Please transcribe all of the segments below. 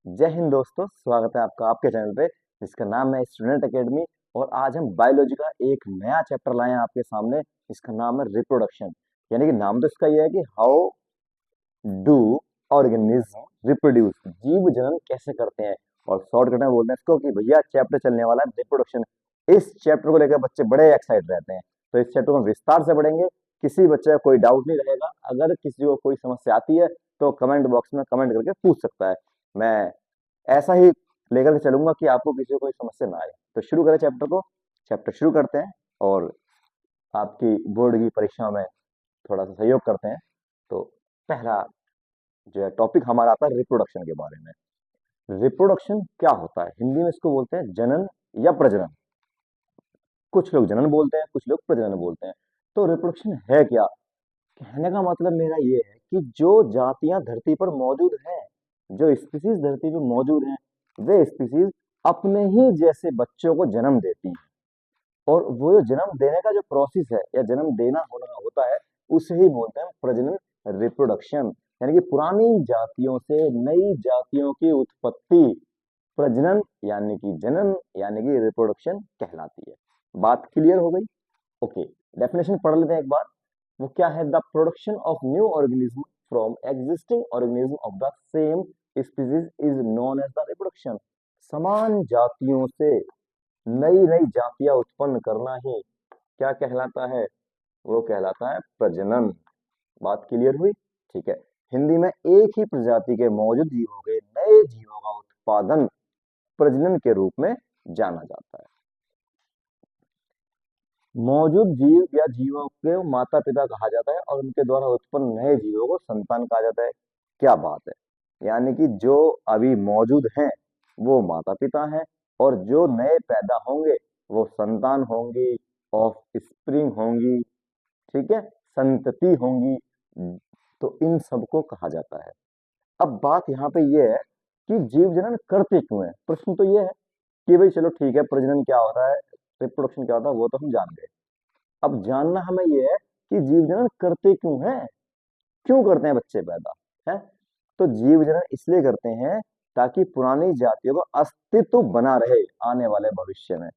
जय हिंद दोस्तों, स्वागत है आपका आपके चैनल पे जिसका नाम है स्टूडेंट एकेडमी। और आज हम बायोलॉजी का एक नया चैप्टर लाए हैं आपके सामने। इसका नाम है रिप्रोडक्शन। यानी कि नाम तो इसका ये है कि हाउ डू ऑर्गेनिज्म रिप्रोड्यूस, जीव जनन कैसे करते हैं। और शॉर्टकट में बोलते हैं इसको कि भैया चैप्टर चलने वाला है रिप्रोडक्शन। इस चैप्टर को लेकर बच्चे बड़े एक्साइटेड रहते हैं, तो इस चैप्टर को हम विस्तार से पढ़ेंगे। किसी बच्चे का कोई डाउट नहीं रहेगा। अगर किसी को कोई समस्या आती है तो कमेंट बॉक्स में कमेंट करके पूछ सकता है। मैं ऐसा ही लेकर के चलूंगा कि आपको किसी को कोई समस्या ना आए। तो शुरू करें चैप्टर को। चैप्टर शुरू करते हैं और आपकी बोर्ड की परीक्षा में थोड़ा सा सहयोग करते हैं। तो पहला जो है टॉपिक हमारा आता है रिप्रोडक्शन के बारे में। रिप्रोडक्शन क्या होता है? हिंदी में इसको बोलते हैं जनन या प्रजनन। कुछ लोग जनन बोलते हैं, कुछ लोग प्रजनन बोलते हैं। तो रिप्रोडक्शन है क्या? कहने का मतलब मेरा ये है कि जो जातियां धरती पर मौजूद हैं, जो स्पीसीज धरती पर मौजूद हैं, वे स्पीसीज अपने ही जैसे बच्चों को जन्म देती हैं। और वो जो जन्म देने का जो प्रोसेस है या जन्म देना होना होता है, उसे ही बोलते हैं प्रजनन, रिप्रोडक्शन। यानी कि पुरानी जातियों से नई जातियों की उत्पत्ति प्रजनन यानी कि जनन यानी कि रिप्रोडक्शन कहलाती है। बात क्लियर हो गई? ओके, डेफिनेशन पढ़ लेते हैं एक बार। वो क्या है? The production of new organism from existing organism of the same species is known as the reproduction. समान जातियों से नई नई जातियां उत्पन्न करना ही क्या कहलाता है? वो कहलाता है प्रजनन। बात क्लियर हुई? ठीक है। हिंदी में एक ही प्रजाति के मौजूद जीवों के नए जीवों का उत्पादन प्रजनन के रूप में जाना जाता है। मौजूद जीव या जीवों के माता पिता कहा जाता है और उनके द्वारा उत्पन्न नए जीवों को संतान कहा जाता है। क्या बात है! यानी कि जो अभी मौजूद हैं वो माता पिता हैं, और जो नए पैदा होंगे वो संतान होंगी, ऑफ स्प्रिंग होंगी, ठीक है, संतति होंगी। तो इन सबको कहा जाता है। अब बात यहाँ पे ये है कि जीव जनन करते क्यों है। प्रश्न तो ये है कि भाई चलो ठीक है, प्रजनन क्या होता है, रिप्रोडक्शन क्या होता है, वो तो हम जान गए। अब जानना हमें ये है कि जीव जनन करते क्यों हैं, क्यों करते हैं बच्चे पैदा, है। तो जीव जनन इसलिए करते हैं ताकि पुरानी जातियों का अस्तित्व बना रहे आने वाले भविष्य में।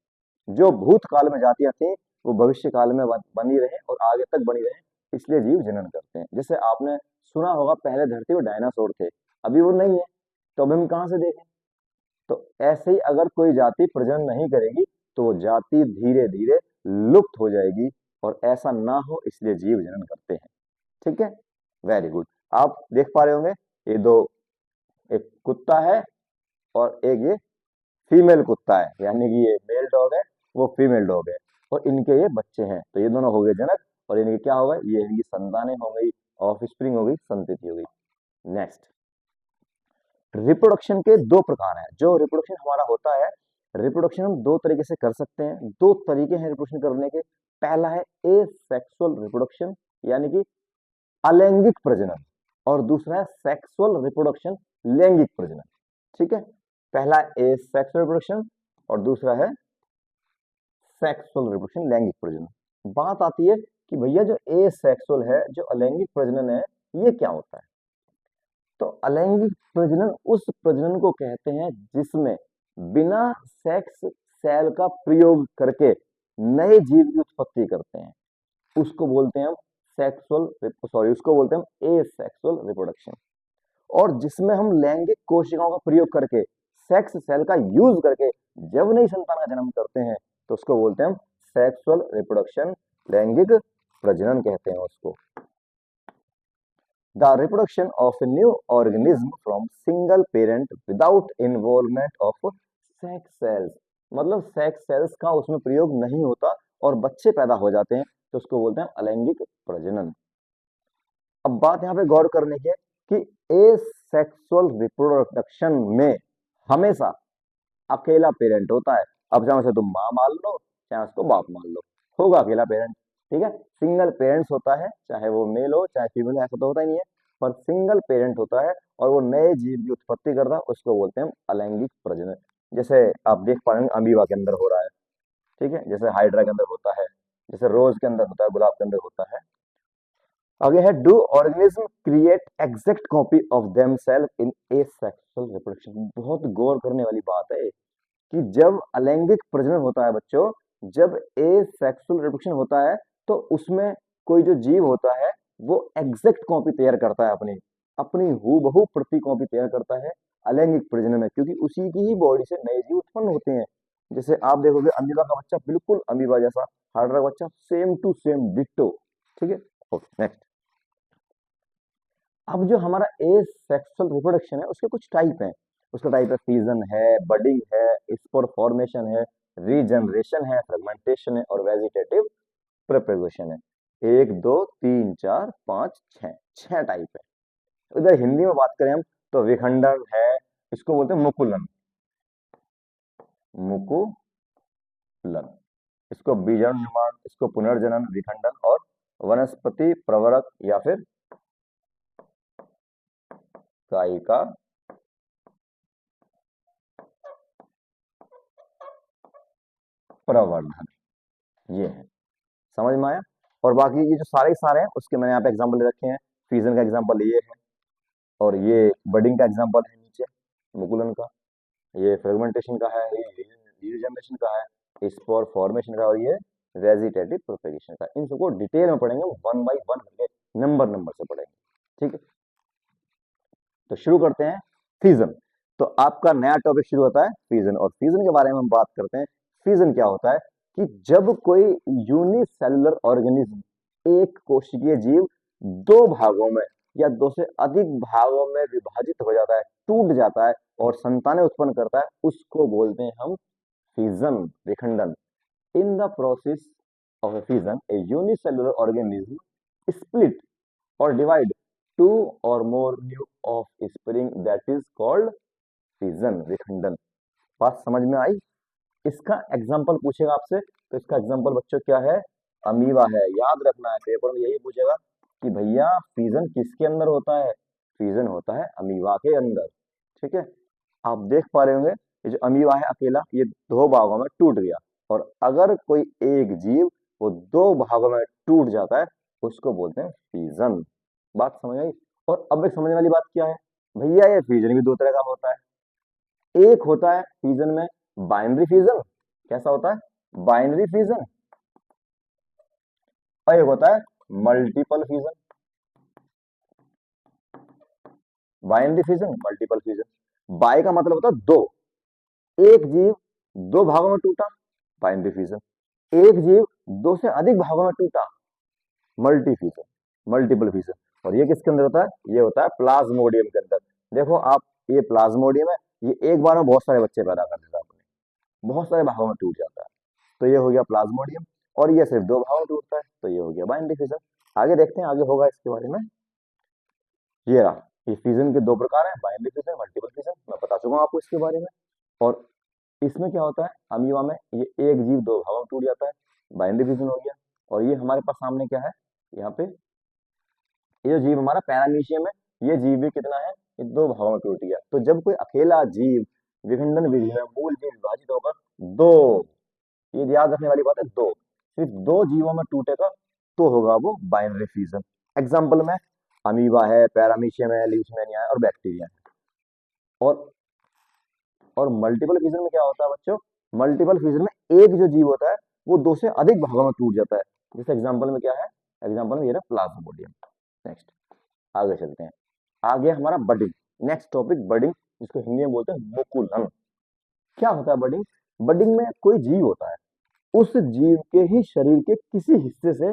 जो भूतकाल में जातियां थी वो भविष्य काल में बनी रहे और आगे तक बनी रहे, इसलिए जीव जनन करते हैं। जैसे आपने सुना होगा पहले धरती पर डायनासोर थे, अभी वो नहीं है, तो अब हम कहाँ से देखें? तो ऐसे ही अगर कोई जाति प्रजनन नहीं करेगी तो वो जाति धीरे धीरे लुप्त हो जाएगी, और ऐसा ना हो इसलिए जीव जनन करते हैं। ठीक है, वेरी गुड। आप देख पा रहे होंगे ये दो, एक कुत्ता है और एक ये फीमेल कुत्ता है, यानी कि ये मेल डॉग है, वो फीमेल डॉग है, और इनके ये बच्चे हैं। तो ये दोनों हो गए जनक, और इनके क्या होगा, ये इनकी संतानें हो गई, ऑफ स्प्रिंग हो गई, संतति हो गई। नेक्स्ट, रिप्रोडक्शन के दो प्रकार हैं। जो रिप्रोडक्शन हमारा होता है, रिप्रोडक्शन हम दो तरीके से कर सकते हैं। दो तरीके हैं रिप्रोडक्शन करने के। पहला है एसेक्सुअल रिप्रोडक्शन, यानी कि अलैंगिक प्रजनन, और दूसरा है सेक्सुअल रिप्रोडक्शन, लैंगिक प्रजनन। ठीक है, पहला एसेक्सुअल रिप्रोडक्शन और दूसरा है सेक्सुअल रिप्रोडक्शन, लैंगिक प्रजनन। बात आती है कि भैया जो एसेक्सुअल है, जो अलैंगिक प्रजनन है, ये क्या होता है? तो अलैंगिक प्रजनन उस प्रजनन को कहते हैं जिसमें बिना सेक्स सेल का प्रयोग करके नए जीव की उत्पत्ति करते हैं। उसको बोलते हैं हम उसको बोलते हैं हम एसेक्सुअल रिप्रोडक्शन। और जिसमें हम लैंगिक कोशिकाओं का प्रयोग करके, सेक्स सेल का यूज करके जब नई संतान का जन्म करते हैं, तो उसको बोलते हैं हम सेक्सुअल रिप्रोडक्शन, लैंगिक प्रजनन कहते हैं उसको। The reproduction of a new organism from single parent without involvement of sex cells, मतलब सेक्स सेल्स का उसमें प्रयोग नहीं होता और बच्चे पैदा हो जाते हैं, तो उसको बोलते हैं अलैंगिक प्रजनन। अब बात यहाँ पे गौर करने की है कि एसेक्सुअल रिप्रोडक्शन में हमेशा अकेला पेरेंट होता है। अब चाहे उसे तुम माँ मान लो, चाहे उसको बाप मान लो, होगा अकेला पेरेंट। ठीक है, सिंगल पेरेंट्स होता है, चाहे वो मेल हो चाहे फीमेल हो, ऐसा तो होता ही नहीं है, पर सिंगल पेरेंट होता है और वो नए जीव की उत्पत्ति करता है, उसको बोलते हैं अलैंगिक प्रजनन। जैसे आप देख पा रहे हैं अमीबा के अंदर हो रहा है, ठीक है, जैसे हाइड्रा के अंदर होता है, जैसे रोज के अंदर होता है, गुलाब के अंदर होता है। आगे है, do organism create exact copy of themselves in asexual reproduction. बहुत गौर करने वाली बात है कि जब अलैंगिक प्रजनन होता है बच्चों, जब एसेक्सुअल रिप्रोडक्शन होता है, तो उसमें कोई जो जीव होता है वो एग्जैक्ट कॉपी तैयार करता है, अपनी अपनी हूबहू प्रति कॉपी तैयार करता है अलैंगिक प्रजनन में, क्योंकि उसी की ही बॉडी से नए जीव उत्पन्न होते हैं। जैसे आप देखोगे अमीबा का बच्चा बिल्कुल अमीबा जैसा, हाइड्रा का बच्चा सेम टू सेम डिट्टो। ठीक है, ओके नेक्स्ट। अब जो हमारा एसेक्सुअल रिप्रोडक्शन है उसके कुछ टाइप हैं। उसका टाइप है फीजन है, बडिंग है, स्पोर फॉर्मेशन है, रीजनरेशन है, फ्रेगमेंटेशन है और वेजिटेटिव प्रोपेगेशन है। एक दो तीन चार पांच छह, छह टाइप है। इधर हिंदी में बात करें हम तो विखंडन है, इसको बोलते हैं मुकुलन, मुकुलन, इसको बीजाणु निर्माण, इसको पुनर्जनन, विखंडन और वनस्पति प्रवरक या फिर कायिका प्रवर्धन, ये है। समझ में आया? और बाकी ये जो सारे सारे हैं उसके मैंने यहाँ पे एग्जाम्पल रखे हैं। फ्यूजन का एग्जाम्पल ये है, और ये बडिंग का एग्जाम्पल है नीचे मुकुलन का, ये फ्रेगमेंटेशन का है, ये रीजनरेशन का है, स्पोर फॉर्मेशन का, और ये वेजिटेटिव प्रोपेगेशन का। इन सबको डिटेल में पढ़ेंगे, वन बाई वन करके नंबर नंबर से पढ़ेंगे। ठीक है, तो शुरू करते हैं फ्यूजन। तो आपका नया टॉपिक शुरू होता है फ्यूजन, और फ्यूजन के बारे में हम बात करते हैं। फ्यूजन क्या होता है कि जब कोई यूनिसेलुलर ऑर्गेनिज्म, एक कोशिकीय जीव, दो भागों में या दो से अधिक भागों में विभाजित हो जाता है, टूट जाता है और संतानें उत्पन्न करता है, उसको बोलते हैं हम फ्यूजन, विखंडन। In the process of a fusion, a unicellular organism split or divide two or more new offspring, that is called fission, विखंडन। बात समझ में आई? इसका एग्जाम्पल पूछेगा आपसे, तो इसका एग्जाम्पल बच्चों क्या है? अमीबा है। याद रखना है, पेपर में यही पूछेगा कि भैया फ्यूजन किसके अंदर होता है? फ्यूजन होता है अमीबा के अंदर। ठीक है, आप देख पा रहे होंगे ये जो अमीबा है अकेला, ये दो भागों में टूट गया, और अगर कोई एक जीव वो दो भागों में टूट जाता है उसको बोलते हैं फ्यूजन। बात समझ आई? और अब एक समझने वाली बात क्या है भैया, ये फ्यूजन भी दो तरह का होता है। एक होता है फ्यूजन में बाइनरी फ्यूजन, कैसा होता है? Binary fusion. और एक होता है multiple fusion. Binary fusion, multiple fusion. Bi का मतलब होता है दो, एक जीव दो भागों में टूटा, बाइनरी फ्यूजन। एक जीव दो से अधिक भागों में टूटा, मल्टी फ्यूजन, मल्टीपल फ्यूजन। और ये किसके अंदर होता है? ये होता है प्लाज्मोडियम के अंदर। देखो आप, ये प्लाज्मोडियम है, ये एक बार में बहुत सारे बच्चे पैदा कर देता है अपने, बहुत सारे भागों में टूट जाता है, तो ये हो गया प्लाज्मोडियम। और ये सिर्फ दो भागों में टूटता है, तो ये हो गया बाइनरी फ्यूजन। आगे देखते हैं, आगे होगा इसके बारे में। ये रहा, ये फ्यूजन के दो प्रकार हैं, बाइनरी फ्यूजन, मल्टीपल फ्यूजन, मैं बता चुका हूँ आपको इसके बारे में। और इसमें क्या होता है, अमीबा में ये एक जीव दो भागों में टूट जाता है, बाइनरी फ्यूजन हो गया। और ये हमारे पास सामने क्या है, यहाँ पे ये जो जीव हमारा पैरामीशियम है, ये जीव भी कितना है, ये दो भागों में टूट गया। तो जब कोई अकेला जीव विखंडन विधि में मूल जीव विभाजित होकर दो, ये याद रखने वाली बात है, दो, सिर्फ दो जीवों में टूटेगा तो होगा वो बाइनरी फ्यूजन। एग्जाम्पल में अमीबा है, पैरामीशियम है, लीशमैनिया है और बैक्टीरिया है। और और मल्टीपल फ्यूजन में क्या होता है बच्चों? मल्टीपल फ्यूजन में एक जो जीव होता है वो दो से अधिक भागों में टूट जाता है। जैसे एग्जाम्पल में क्या है, एग्जाम्पल में ये रहा प्लाज्मोडियम। नेक्स्ट, आगे चलते हैं। आगे हमारा बडिंग, नेक्स्ट टॉपिक बडिंग, जिसको हिंदी में बोलते हैं मुकुलन। क्या होता है बडिंग? बडिंग में कोई जीव होता है, उस जीव के ही शरीर के किसी हिस्से से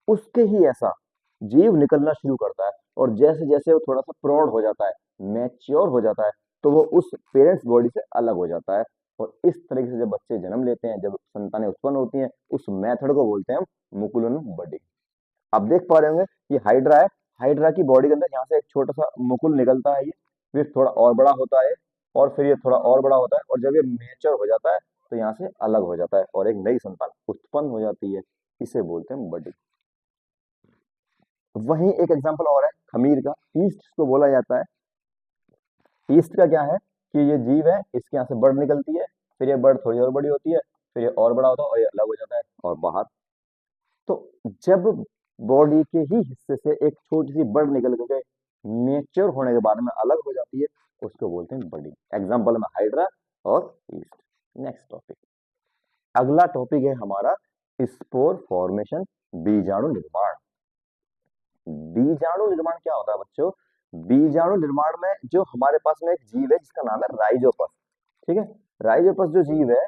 उसके ही ऐसा जीव निकलना शुरू करता है, और जैसे जैसे वो थोड़ा सा प्रौढ़ हो जाता है, मैच्योर हो जाता है, तो वो उस पेरेंट्स बॉडी से अलग हो जाता है। और इस तरीके से जब बच्चे जन्म लेते हैं, जब संतानें उत्पन्न होती हैं, उस मेथड को बोलते हैं हम मुकुलन बडिंग। आप देख पा रहे होंगे ये हाइड्रा है, हाइड्रा की बॉडी के अंदर यहाँ से एक छोटा सा मुकुल निकलता है, ये फिर थोड़ा और बड़ा होता है, और फिर ये थोड़ा और बड़ा होता है, और जब ये मेच्योर हो जाता है तो यहाँ से अलग हो जाता है और एक नई संतान उत्पन्न हो जाती है, इसे बोलते हैं बडिंग। वहीं एक एग्जाम्पल और है खमीर का, ईस्ट इसको बोला जाता है। ईस्ट का क्या है कि ये जीव है, इसके यहाँ से बर्ड निकलती है, फिर ये बर्ड थोड़ी और बड़ी होती है, फिर ये और बड़ा होता है और ये अलग हो जाता है और बाहर। तो जब बॉडी के ही हिस्से से एक छोटी सी बर्ड निकल के मेच्योर होने के बाद में अलग हो जाती है, उसको बोलते हैं बर्डिंग। एग्जाम्पल में हाइड्रा और ईस्ट। नेक्स्ट टॉपिक, अगला टॉपिक है हमारा स्पोर फॉर्मेशन, बीजाणु निर्माण। बीजाणु निर्माण क्या होता है बच्चों? बीजाणु निर्माण में जो हमारे पास में एक जीव है जिसका नाम है राइजोपस। ठीक है, राइजोपस जो जीव है,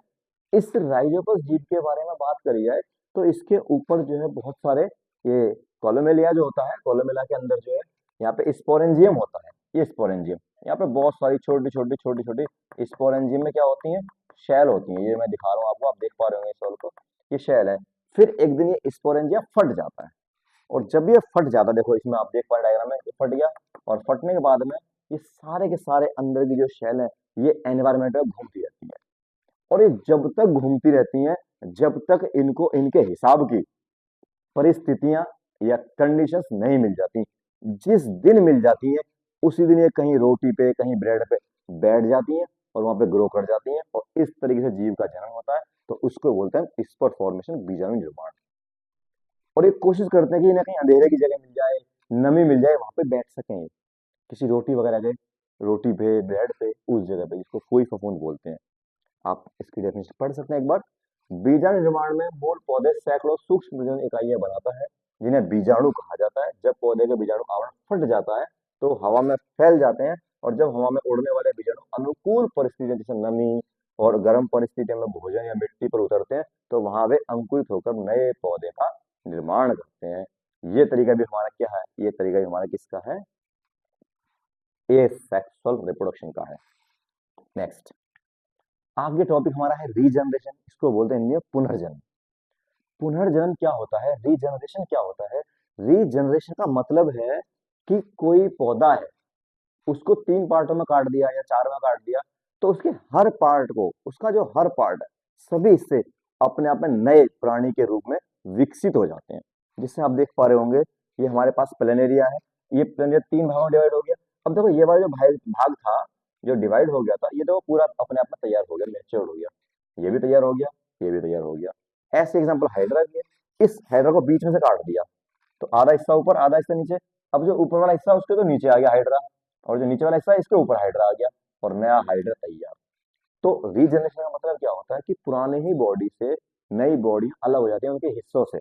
इस राइजोपस जीव के बारे में बात करी जाए तो इसके ऊपर जो है बहुत सारे ये कोलोमेलिया जो होता है, कोलोमेला के अंदर जो है यहाँ पे स्पोरेंजियम होता है। ये स्पोरेंजियम, यहाँ पे बहुत सारी छोटी छोटी छोटी छोटी स्पोरेंजियम में क्या होती हैं, शैल होती हैं। ये मैं दिखा रहा हूँ आपको, आप देख पा रहे होंगे इस शैल को, ये शैल है। फिर एक दिन ये स्पोरेंजियम फट जाता है, और जब ये फट जाता है, देखो इसमें आप देख पा रहे डायग्राम में, ये फट गया, और फटने के बाद में ये सारे के सारे अंदर की जो शेल है ये एनवायरमेंट में घूमती रहती है, और ये जब तक घूमती रहती हैं, जब तक इनको इनके हिसाब की परिस्थितियां या कंडीशंस नहीं मिल जाती, जिस दिन मिल जाती है उसी दिन ये कहीं रोटी पे कहीं ब्रेड पे बैठ जाती हैं और वहां पे ग्रो कर जाती हैं, और इस तरीके से जीव का जन्म होता है। तो उसको बोलते हैं स्पर फॉर्मेशन, बीजाणु निर्माण। और ये कोशिश करते हैं कि इन्हें कहीं अंधेरे की जगह मिल जाए, नमी मिल जाए, वहां पे बैठ सकें, किसी रोटी वगैरह के, रोटी पे ब्रेड पे, उस जगह पे, जिसको कोई फफूंद बोलते हैं। आप इसकी डेफिनेशन पढ़ सकते हैं एक बार। बीजाणु निर्माण में मूल पौधे सैकड़ों सूक्ष्म प्रजनन इकाइयां बनाता है, जिन्हें बीजाणु कहा जाता है। जब पौधे के बीजाणु आवरण फट जाता है तो हवा में फैल जाते हैं, और जब हवा में उड़ने वाले बीजाणु अनुकूल परिस्थितियों जैसे नमी और गर्म परिस्थितियों में भोजन या मिट्टी पर उतरते हैं, तो वहां वे अंकुरित होकर नए पौधे का निर्माण करते हैं। ये तरीका भी हमारा क्या है, ये तरीका भी हमारा किसका है, एसेक्सुअल रिप्रोडक्शन का है। नेक्स्ट, आगे टॉपिक हमारा है रीजनरेशन, इसको बोलते हैं हिंदी में पुनर्जन्म। पुनर्जन्म क्या होता है, रीजनरेशन क्या होता है? रीजनरेशन का मतलब है कि कोई पौधा है, उसको 3 पार्टों में काट दिया या 4 में काट दिया, तो उसके हर पार्ट को, उसका जो हर पार्ट है, सभी हिस्से अपने आप में नए प्राणी के रूप में विकसित हो जाते हैं। जिससे आप देख पा रहे होंगे, ये हमारे पास प्लेनेरिया है, ये प्लेनेरिया 3 भागों में डिवाइड हो गया। अब देखो ये वाला जो भाग था, जो डिवाइड हो गया था, ये तो पूरा अपने आप में तैयार हो गया, मैच्योर हो गया, ये भी तैयार हो गया, ये भी तैयार हो गया। ऐसे एग्जाम्पल हाइड्रा भी है, इस हाइड्रा को बीच में से काट दिया, तो आधा हिस्सा ऊपर आधा हिस्सा नीचे। अब जो ऊपर वाला हिस्सा उसके तो नीचे आ गया हाइड्रा, और जो नीचे वाला हिस्सा है इसके ऊपर हाइड्रा आ गया, और नया हाइड्रा तैयार। तो रीजनरेशन का मतलब क्या होता है कि पुराने ही बॉडी से नई बॉडी अलग हो जाती है उनके हिस्सों से।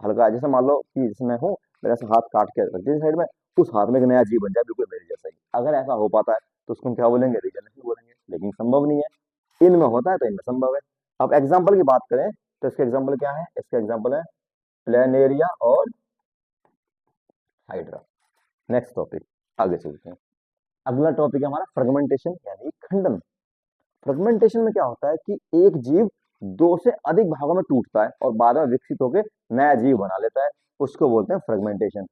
हल्का जैसे मान लो कि इसमें हूँ, मेरा से हाथ काट के रख दिया साइड में, उस हाथ में एक नया जीव बन जाए बिल्कुल मेरे जैसा ही। अगर ऐसा हो पाता है तो उसको हम क्या बोलेंगे, रीजनरेशन बोलेंगे, लेकिन संभव नहीं है। इनमें होता है तो इनमें संभव है। अब एग्जाम्पल की बात करें तो इसके एग्जाम्पल क्या है, इसके एग्जाम्पल है प्लेनेरिया और हाइड्रा। नेक्स्ट टॉपिक, आगे चलते हैं। अगला टॉपिक है हमारा फ्रेगमेंटेशन यानी खंडन। फ्रेगमेंटेशन में क्या होता है कि एक जीव 2 से अधिक भागों में टूटता है और बाद में विकसित होकर नया जीव बना लेता है, उसको बोलते हैं फ्रेगमेंटेशन।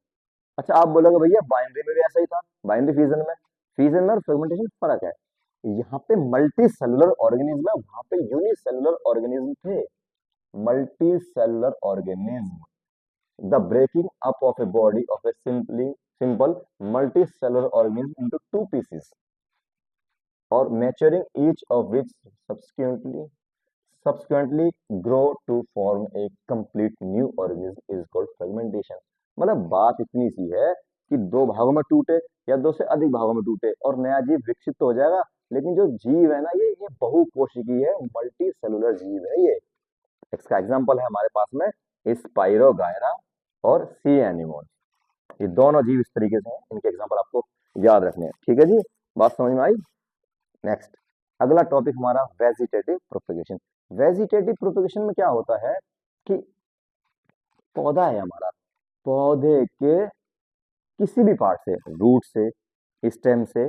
अच्छा, आप बोलोगे भैया बाइनरी में भी ऐसा ही था, बाइनरी फ्यूजन में और फ्रेगमेंटेशन फर्क है। यहाँ पे मल्टी सेलुलर ऑर्गेनिज्म है, वहां पे यूनिसेलुलर ऑर्गेनिज्म थे। Multi cellular organism, the breaking up of a body of a simple multicellular organism into 2 pieces or maturing each of which subsequently grow to form a complete new organism is called fragmentation। मतलब बात इतनी सी है कि 2 भागों में टूटे या 2 से अधिक भागों में टूटे और नया जीव विकसित तो हो जाएगा, लेकिन जो जीव है ना, ये बहुकोशिकीय है, मल्टी सेलुलर जीव है ये। इसका एग्जाम्पल है हमारे पास में स्पाइरोगायरा और सी एनिमोन। ये दोनों जीव इस तरीके से हैं, इनके एग्जाम्पल आपको याद रखने हैं। ठीक है जी, बात समझ में आई। नेक्स्ट, अगला टॉपिक हमारा वेजिटेटिव प्रोपेगेशन। वेजिटेटिव प्रोपेगेशन में क्या होता है कि पौधा है हमारा, पौधे के किसी भी पार्ट से, रूट से, स्टेम से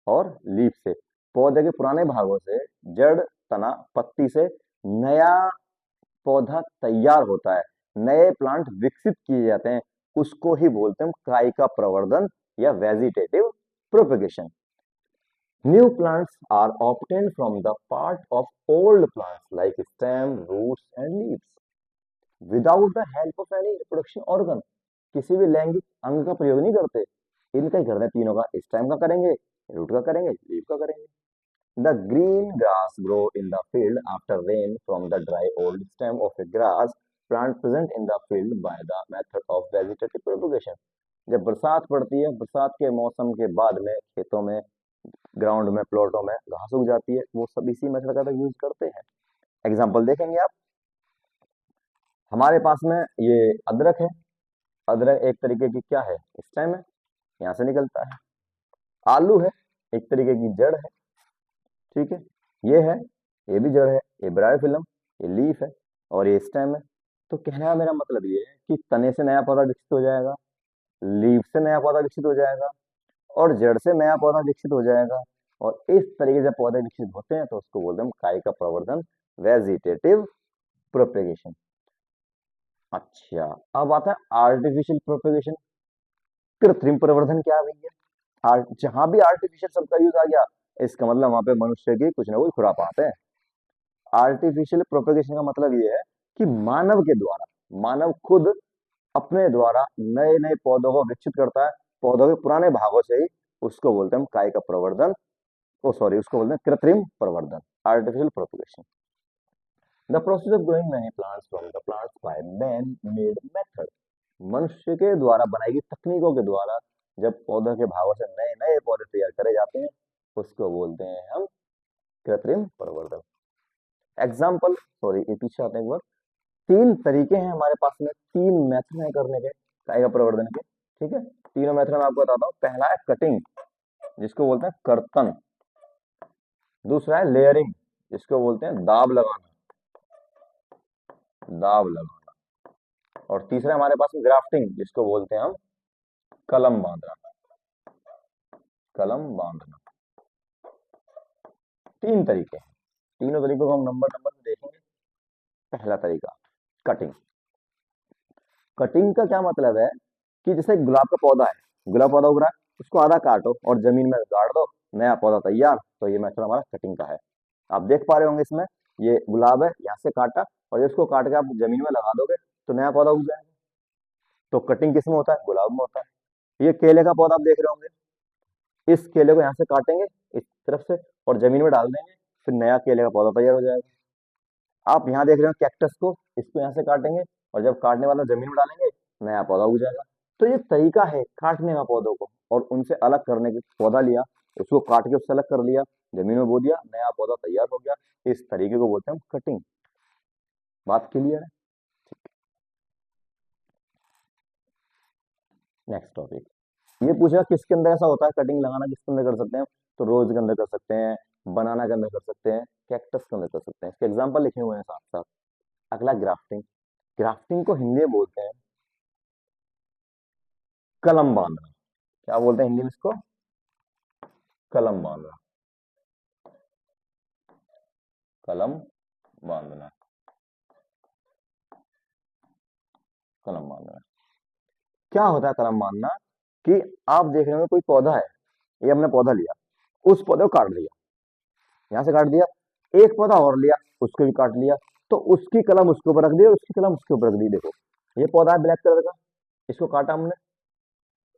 और लीफ से, पौधे के पुराने भागों से, जड़, तना, पत्ती से नया पौधा तैयार होता है, नए प्लांट विकसित किए जाते हैं, उसको ही बोलते हैं कायिका प्रवर्धन या vegetative propagation. New plants are obtained from the part of old plants like stem, roots and leaves without the help of any reproduction organ। किसी भी लैंगिक अंग का प्रयोग नहीं करते, इनका ही करते हैं, तीनों का, स्टेम का करेंगे, रूट का करेंगे, लीफ का करेंगे। The green grass grow in the field after rain from the dry old stem of a grass plant present in the field by the method of vegetative propagation. जब बरसात पड़ती है, बरसात के मौसम के बाद में खेतों में, ग्राउंड में, प्लॉटों में घास उग जाती है, वो सब इसी मेथड का तो यूज करते हैं। एग्जाम्पल देखेंगे आप, हमारे पास में ये अदरक है। अदरक एक तरीके की क्या है, स्टेम है, यहाँ से निकलता है। आलू है, एक तरीके की जड़ है, ठीक है। ये है, ये भी जड़ है, ये ब्रायोफिलम, ये लीफ है और ये स्टेम है। तो कहने का मेरा मतलब ये है कि तने से नया पौधा विकसित हो जाएगा, लीफ से नया पौधा विकसित हो जाएगा और जड़ से नया पौधा विकसित हो जाएगा। और इस तरीके से जब पौधे विकसित होते हैं तो उसको बोलते हैं हम कायिका प्रवर्धन, वेजिटेटिव प्रोपेगेशन। अच्छा, अब आता है आर्टिफिशियल प्रोपेगेशन। कृत्रिम प्रवर्धन क्या है भैया? जहां भी आर्टिफिशियल शब्द का यूज आ गया, इसका मतलब वहां पे मनुष्य की कुछ ना कुछ खुरापात है। आर्टिफिशियल प्रोपेगेशन का मतलब ये है कि मानव के द्वारा, मानव खुद अपने द्वारा नए नए पौधों को विकसित करता है, पौधों के पुराने भागों से ही। उसको बोलते हैं हम कायिक प्रवर्धन, ओ सॉरी, उसको बोलते हैं कृत्रिम प्रवर्धन, artificial propagation. The process of growing many plants from the plants by man made method. मनुष्य के द्वारा बनाई गई तकनीकों के द्वारा जब पौधों के भागों से नए नए पौधे तैयार करे जाते हैं, उसको बोलते हैं हम कृत्रिम प्रवर्धन। एग्जाम्पल, सॉरी ये पीछे आते हैं एक बार। तीन तरीके हैं हमारे पास में, तीन मेथड है करने के कायिक प्रवर्धन के, ठीक है। तीनों मेथड मैं आपको बताता हूँ। पहला है कटिंग, जिसको बोलते हैं कर्तन। दूसरा है लेयरिंग, जिसको बोलते हैं दाब लगाना, दाब लगाना। और तीसरा हमारे पास में ग्राफ्टिंग, जिसको बोलते हैं हम कलम बांधना, कलम बांधना। तीन तरीके हैं, तीनों तरीकों को हम नंबर नंबर से देखेंगे। पहला तरीका कटिंग। कटिंग का क्या मतलब है कि जैसे गुलाब का पौधा है, गुलाब पौधा उग रहा है, उसको आधा काटो और जमीन में गाड़ दो, नया पौधा तैयार। तो ये मेथड हमारा कटिंग का है। आप देख पा रहे होंगे इसमें, ये गुलाब है, यहाँ से काटा और इसको काट के आप जमीन में लगा दोगे तो नया पौधा उग जाएगा। तो कटिंग किसमें होता है? गुलाब में होता है। ये केले का पौधा आप देख रहे होंगे, इस केले को यहाँ से काटेंगे इस तरफ से और जमीन में डाल देंगे, फिर नया केले का पौधा तैयार हो जाएगा। आप यहाँ देख रहे हो कैक्टस को, इसको यहाँ से काटेंगे और जब काटने वाला जमीन में डालेंगे, नया पौधा उग जाएगा। तो ये तरीका है काटने का पौधों को और उनसे अलग करने के। पौधा लिया, उसको काट के उससे अलग कर लिया, जमीन में बो दिया, नया पौधा तैयार हो गया। इस तरीके को बोलते हैं हम कटिंग। बात क्लियर है? नेक्स्ट टॉपिक, ये पूछा किसके अंदर ऐसा होता है कटिंग लगाना, किसके अंदर कर सकते हैं? तो रोज के अंदर कर सकते हैं, बनाना के अंदर कर सकते हैं, कैक्टस के अंदर कर सकते हैं। इसके एग्जाम्पल लिखे हुए हैं साथ साथ। अगला ग्राफ्टिंग। ग्राफ्टिंग को हिंदी में बोलते हैं कलम बांधना। क्या बोलते हैं हिंदी में इसको? कलम बांधना, कलम बांधना, कलम बांधना। क्या होता है कलम बांधना? कि आप देख रहे हो कोई पौधा है, ये हमने पौधा लिया, उस पौधे को काट दिया, यहाँ से काट दिया, एक पौधा और लिया, उसको भी काट लिया, तो उसकी कलम उसके ऊपर रख दी, उसकी कलम उसके ऊपर रख दी। देखो ये पौधा है ब्लैक कलर का, इसको काटा हमने,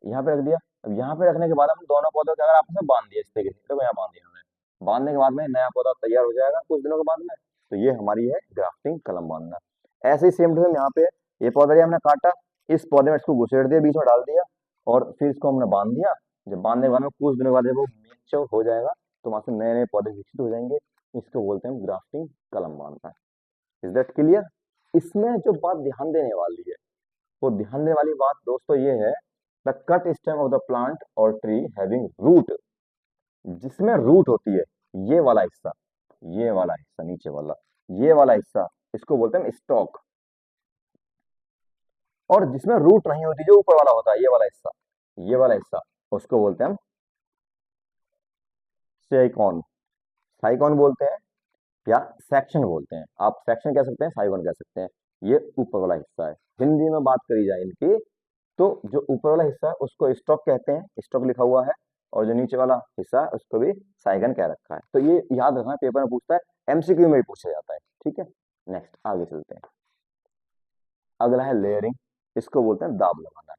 यहाँ पे रख दिया। अब यहाँ पे रखने के बाद हम दोनों पौधों को अगर आपस में बांध दिया इस तरीके से, देखो यहाँ बांध दिया हमने, बांधने के बाद में नया पौधा तैयार हो जाएगा कुछ दिनों के बाद में। तो ये हमारी है ग्राफ्टिंग, कलम बांधना। ऐसे ही सेम टू सेम यहाँ पे ये पौधा लिया हमने, काटा, इस पौधे में इसको घुसेड़ दिया, बीच में डाल दिया और फिर इसको हमने बांध दिया। जब बांधने के बाद में कुछ दिनों बाद जब वो मेच्योर हो जाएगा तो वहां से नए नए पौधे विकसित हो जाएंगे। इसको बोलते हैं ग्राफ्टिंग, कलम बांधना। Is that clear? इसमें जो बात ध्यान देने वाली है, वो ध्यान देने वाली बात दोस्तों ये है, the cut stem of the plant और ट्री हैविंग रूट। जिसमें रूट होती है, ये वाला हिस्सा, ये वाला हिस्सा नीचे वाला, ये वाला हिस्सा, इसको बोलते हैं स्टॉक। और जिसमें रूट नहीं होती, जो ऊपर वाला होता है, ये वाला हिस्सा, ये वाला हिस्सा, उसको बोलते हैं हम साइकॉन। साइकॉन बोलते हैं या सेक्शन बोलते हैं। आप सेक्शन कह सकते हैं, साइकॉन कह सकते हैं। ये ऊपर वाला हिस्सा है। हिंदी में बात करी जाए इनकी, तो जो ऊपर वाला हिस्सा है उसको स्टॉक कहते हैं, स्टॉक लिखा हुआ है, और जो नीचे वाला हिस्सा है उसको भी साइगन कह रखा है। तो ये याद रखना, पेपर में पूछता है, एमसीक्यू में भी पूछा जाता है, ठीक है। नेक्स्ट आगे चलते हैं। अगला है लेयरिंग, इसको बोलते हैं दाब लगाना।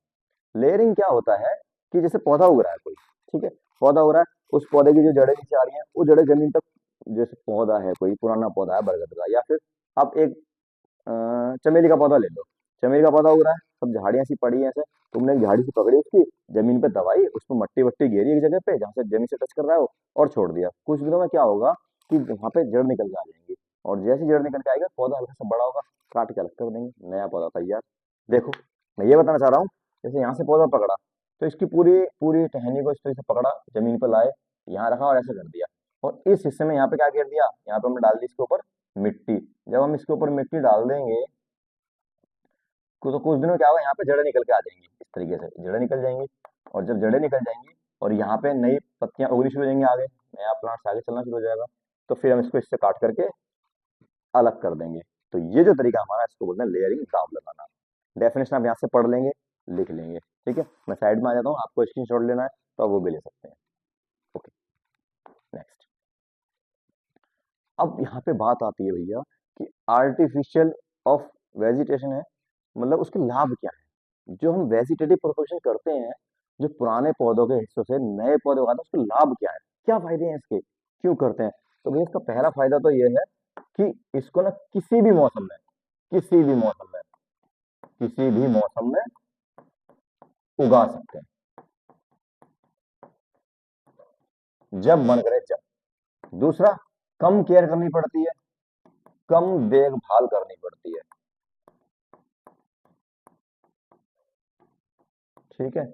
लेयरिंग क्या होता है कि जैसे पौधा उग रहा है कोई, ठीक है, पौधा उग रहा है, उस पौधे की जो जड़ें नीचे आ रही हैं, वो जड़ें जमीन तक, जैसे पौधा है कोई पुराना पौधा है बरगद का, या फिर आप एक चमेली का पौधा ले लो। चमेली का पौधा उग रहा है, सब झाड़ियां सी पड़ी है ऐसे, तुमने एक झाड़ी सी पकड़ी उसकी, जमीन पे दबाई, उसमें मट्टी वट्टी घेरी एक जगह पे जहाँ से जमीन से टच कर रहा हो, और छोड़ दिया। कुछ दिनों में क्या होगा कि वहां पे जड़ निकल के आ जाएंगी, और जैसे जड़ निकल के आएगा पौधा हल्का सा बड़ा होगा, काट के अलग कर देंगे, नया पौधा तैयार। देखो, मैं ये बताना चाह रहा हूँ, जैसे यहाँ से पौधा पकड़ा, तो इसकी पूरी पूरी टहनी को इस तरीके से पकड़ा, जमीन पर लाए, यहाँ रखा और ऐसे कर दिया, और इस हिस्से में यहाँ पे क्या कर दिया, यहाँ पे हमने डाल दी इसके ऊपर मिट्टी। जब हम इसके ऊपर मिट्टी डाल देंगे, तो कुछ दिनों में क्या होगा, यहाँ पे जड़ें निकल के आ जाएंगी, इस तरीके से जड़ें निकल जाएंगी। और जब जड़ें निकल जाएंगी और यहाँ पे नई पत्तियां उगनी शुरू हो जाएंगी, आगे नया प्लांट आगे चलना शुरू हो जाएगा, तो फिर हम इसको इससे काट करके अलग कर देंगे। तो ये जो तरीका हमारा, इसको बोलते हैं लेयरिंग, दाव लगाना। डेफिनेशन आप यहाँ से पढ़ लेंगे, लिख लेंगे, ठीक है। मैं साइड में आ जाता हूँ, आपको स्क्रीनशॉट लेना है तो आप वो भी ले सकते हैं। Okay, next. अब यहाँ पे बात आती है भैया कि आर्टिफिशियल ऑफ वेजिटेशन है, मतलब उसके लाभ क्या है। जो हम वेजिटेटिव प्रोपगेशन करते हैं, जो पुराने पौधों के हिस्सों से नए पौधे उगाते हैं, उसके लाभ क्या है, क्या फायदे हैं इसके, क्यों करते हैं। तो भैया इसका पहला फायदा तो ये है कि इसको ना किसी भी मौसम में, किसी भी मौसम में, किसी भी मौसम में उगा सकते हैं, जब मन करे जब। दूसरा, कम केयर करनी पड़ती है, कम देखभाल करनी पड़ती है, ठीक है।